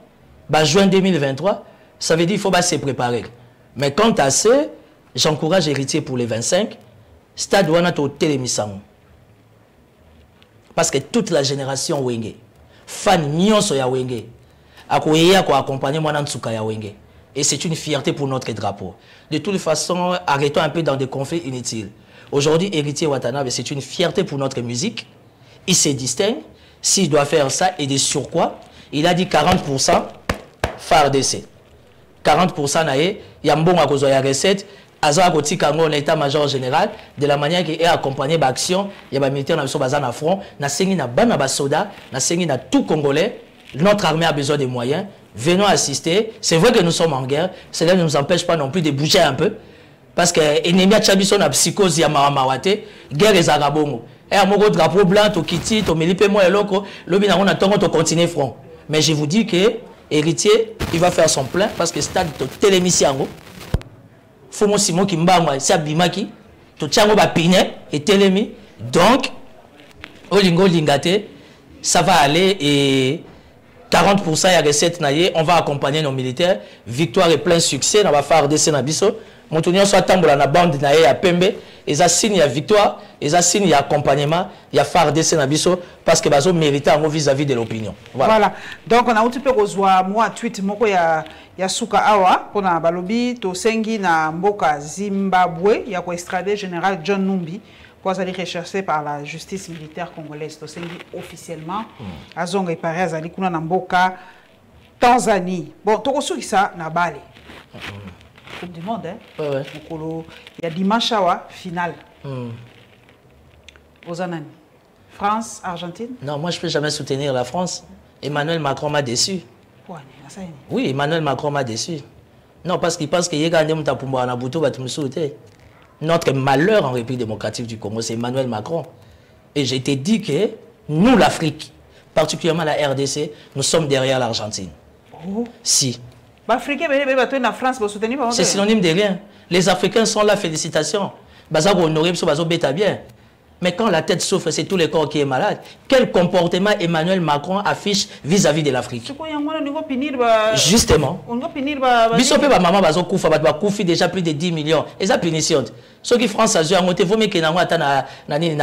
juin 2023, ça veut dire qu'il faut se préparer. Mais quant à ce, j'encourage héritier pour les 25, stade wana to télémisango. Parce que toute la génération wenge fan nyonso ya wenge akoyeya ko accompagner mwana nsuka ya wenge et c'est une fierté pour notre drapeau. De toute façon, arrêtons un peu dans des conflits inutiles. Aujourd'hui, Héritier Watanabe, c'est une fierté pour notre musique. Il se distingue. S'il doit faire ça et de surcroît, il a dit 40% FARDC. 40% naé, il y a un bon à cause de la recette. Aza Koti Kango, l'état-major général, de la manière qu'il est accompagné d'action, il y a des militaires qui sont à front, na sengi na bana soda, na sengi na tout Congolais. Notre armée a besoin de moyens. Venons assister. C'est vrai que nous sommes en guerre. Cela ne nous empêche pas non plus de bouger un peu. Parce que l'ennemi a tchabiso na psychose ya maramawate. Guerre et Zarabongo. Et à mon drapeau blanc, au Kiti, au Milipe, moi et l'autre, le bina on attend qu'on continue front. Mais je vous dis que héritier, il va faire son plein parce que stade de télémission. Faut mon Simon qui m'a c'est Abimaki. To tchango ba pigne et télémi. Donc, Olingo Lingate, ça va aller et 40% ya recette naie, on va accompagner nos militaires. Victoire et plein succès, on va faire des Nabiso. Montonio soit tambola na bande naie à Pembe, et ça signe ya victoire, et ça signe ya accompagnement, ya faire des Nabiso parce que bazo mériter en vis-à-vis de l'opinion. Voilà. Donc on a un petit peu rejoint moi tweet moko ya suka awa pour na balobi to sengi na mboka Zimbabwe ya ko extradé général John Numbi. Pour aller rechercher par la justice militaire congolaise. Donc, officiellement, Azonga et Paris, Azali Kuna Namboka, Tanzanie. Bon, tu as ça, na Bali. Coupe du monde, hein? Ouais. Il y a dimanche, finale. Ozanani. France, Argentine? Non, moi, je ne peux jamais soutenir la France. Emmanuel Macron m'a déçu. Oui, Emmanuel Macron m'a déçu. Non, parce qu'il pense qu'il y a gagné Moutapumba en Aboutou, va te me souhaiter. Notre malheur en République démocratique du Congo, c'est Emmanuel Macron. Et j'ai été dit que nous, l'Afrique, particulièrement la RDC, nous sommes derrière l'Argentine. Oh. Si. C'est synonyme de rien. Les Africains sont là, félicitations. Bazago honoré, bazo beta bien. Mais quand la tête souffre, c'est tout le corps qui est malade. Quel comportement Emmanuel Macron affiche vis-à-vis de l'Afrique? Justement. Bisope ba maman bazo kufa ba kufi déjà plus de 10 millions. Et ça punition. Ceux qui France a joué en moté, vous mettez que nango ata na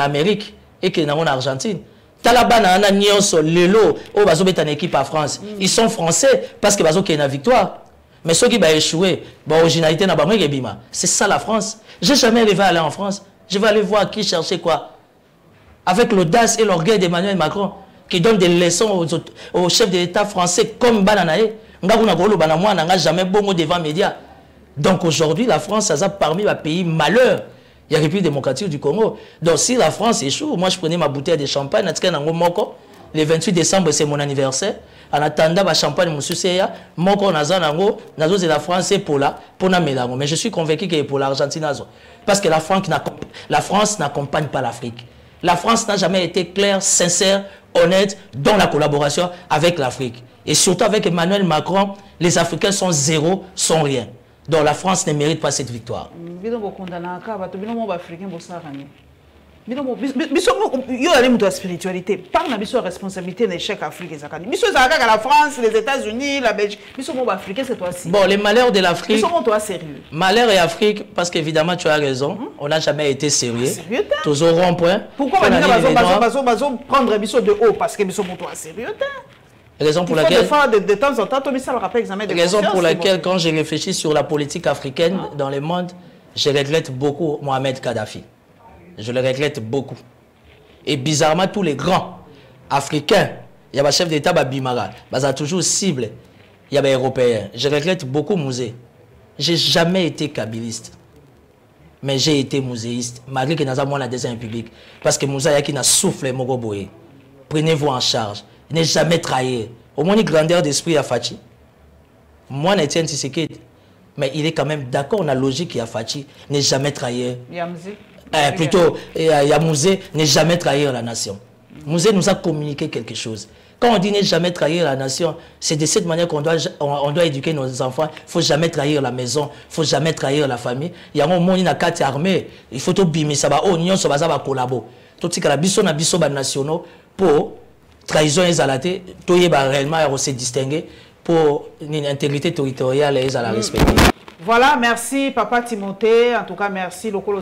Amérique et que nango en Argentine. Talabana na nyonso lelo o bazo beta en équipe à France. Ils sont français parce que bazo qui na victoire. Mais ceux qui va échouer, ba originalité na ba bima. C'est ça la France. J'ai jamais rêvé aller en France. Je vais aller voir qui chercher quoi. Avec l'audace et l'orgueil d'Emmanuel Macron, qui donne des leçons aux chefs de l'État français comme Bananae. N'a jamais bon devant les médias. Donc aujourd'hui, la France est parmi les pays malheurs. Il y a la République démocratique du Congo. Donc si la France échoue, moi je prenais ma bouteille de champagne. Le 28 décembre, c'est mon anniversaire. En attendant, ma champagne, mon succès, moko nazanango, nazo c'est la France et pour la mélange. Mais je suis convaincu que pour l'Argentine, parce que la France n'accompagne pas l'Afrique. La France n'a jamais été claire, sincère, honnête dans la collaboration avec l'Afrique. Et surtout avec Emmanuel Macron, les Africains sont zéro, sont rien. Donc la France ne mérite pas cette victoire. Yo allez la spiritualité par na biso responsabilité d'échec Afrique et zakani biso zaka la France les États-Unis la Belgique biso mo africain c'est toi aussi. Bon, les malheurs de l'Afrique, biso mo toi sérieux malheur et Afrique parce qu'évidemment tu as raison, on n'a jamais été sérieux. Sérieux toujours rond-point. Pourquoi on va prendre biso de haut parce que biso mo toi sérieux raison pour laquelle de temps en temps ça le rappelle examen de raison pour laquelle quand je réfléchis sur la politique africaine dans le monde, je regrette beaucoup Mohamed Kadhafi. Je le regrette beaucoup. Et bizarrement, tous les grands africains, il y a un chef d'État, Bimara, il toujours cible, il y a des Européens. Je regrette beaucoup Mouzé. Je n'ai jamais été kabiliste. Mais j'ai été mouséiste, malgré que nous avons la deuxième République. Parce que Mouzé, qui n'a soufflé, Mogoboé. Prenez-vous en charge. Ne jamais trahir. Au moins, une grandeur d'esprit à Fachi. Moi, Etienne Tshisekedi. Mais il est quand même d'accord, on a logique qu'il y a Fachi. Ne jamais trahir. Plutôt, Mouzé, ne jamais trahir la nation. Mouzé nous a communiqué quelque chose. Quand on dit ne jamais trahir la nation, c'est de cette manière qu'on doit éduquer nos enfants. Il ne faut jamais trahir la maison, il ne faut jamais trahir la famille. Il y a un monde qui a 4 armées. Il faut tout bimer, ça va, ça va collaborer. Tout ce qui est biso na biso nationaux pour trahison et zalaté, tout est réellement se distinguer pour une intégrité territoriale et à la respecter. Voilà, merci Papa Timothée. En tout cas, merci local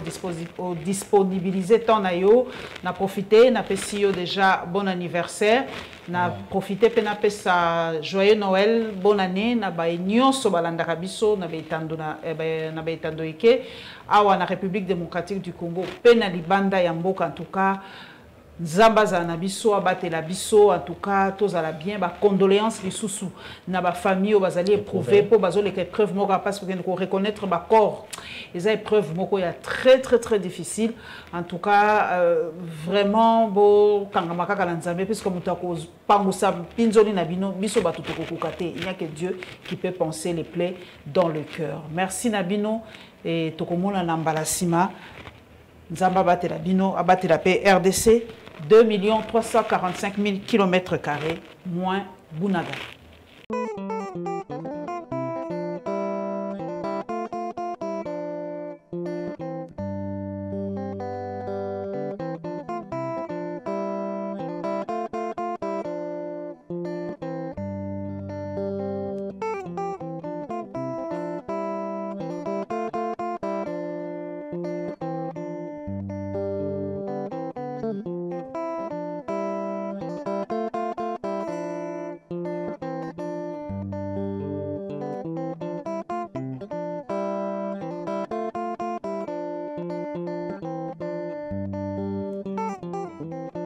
au disponibiliser ton ayo. Na profité, na pesio déjà bon anniversaire. Na profité pe na pesa joyeux Noël, bonne année. Na ba nyonso balanda kabiso na beitando na beitando ike. Awa na République démocratique du Congo. Pe na libanda ya mboka en tout cas. Nzamba za na biso abatela biso en tout cas tous à la bien ba condoléances les sous na ba famille bazali éprouver pour bazo les épreuves moko parce que ko reconnaître ba corps les épreuves moko ya très difficile en tout cas vraiment bo kangama kaka na nzambe puisque mutako pangusa pinzoli na bino biso batuto kokukate il n'y a que Dieu qui peut penser les plaies dans le cœur. Merci Nabino et tokomona na mbalasima Nzamba batela bino abatela pe RDC 2 345 000 km² moins Bounaga.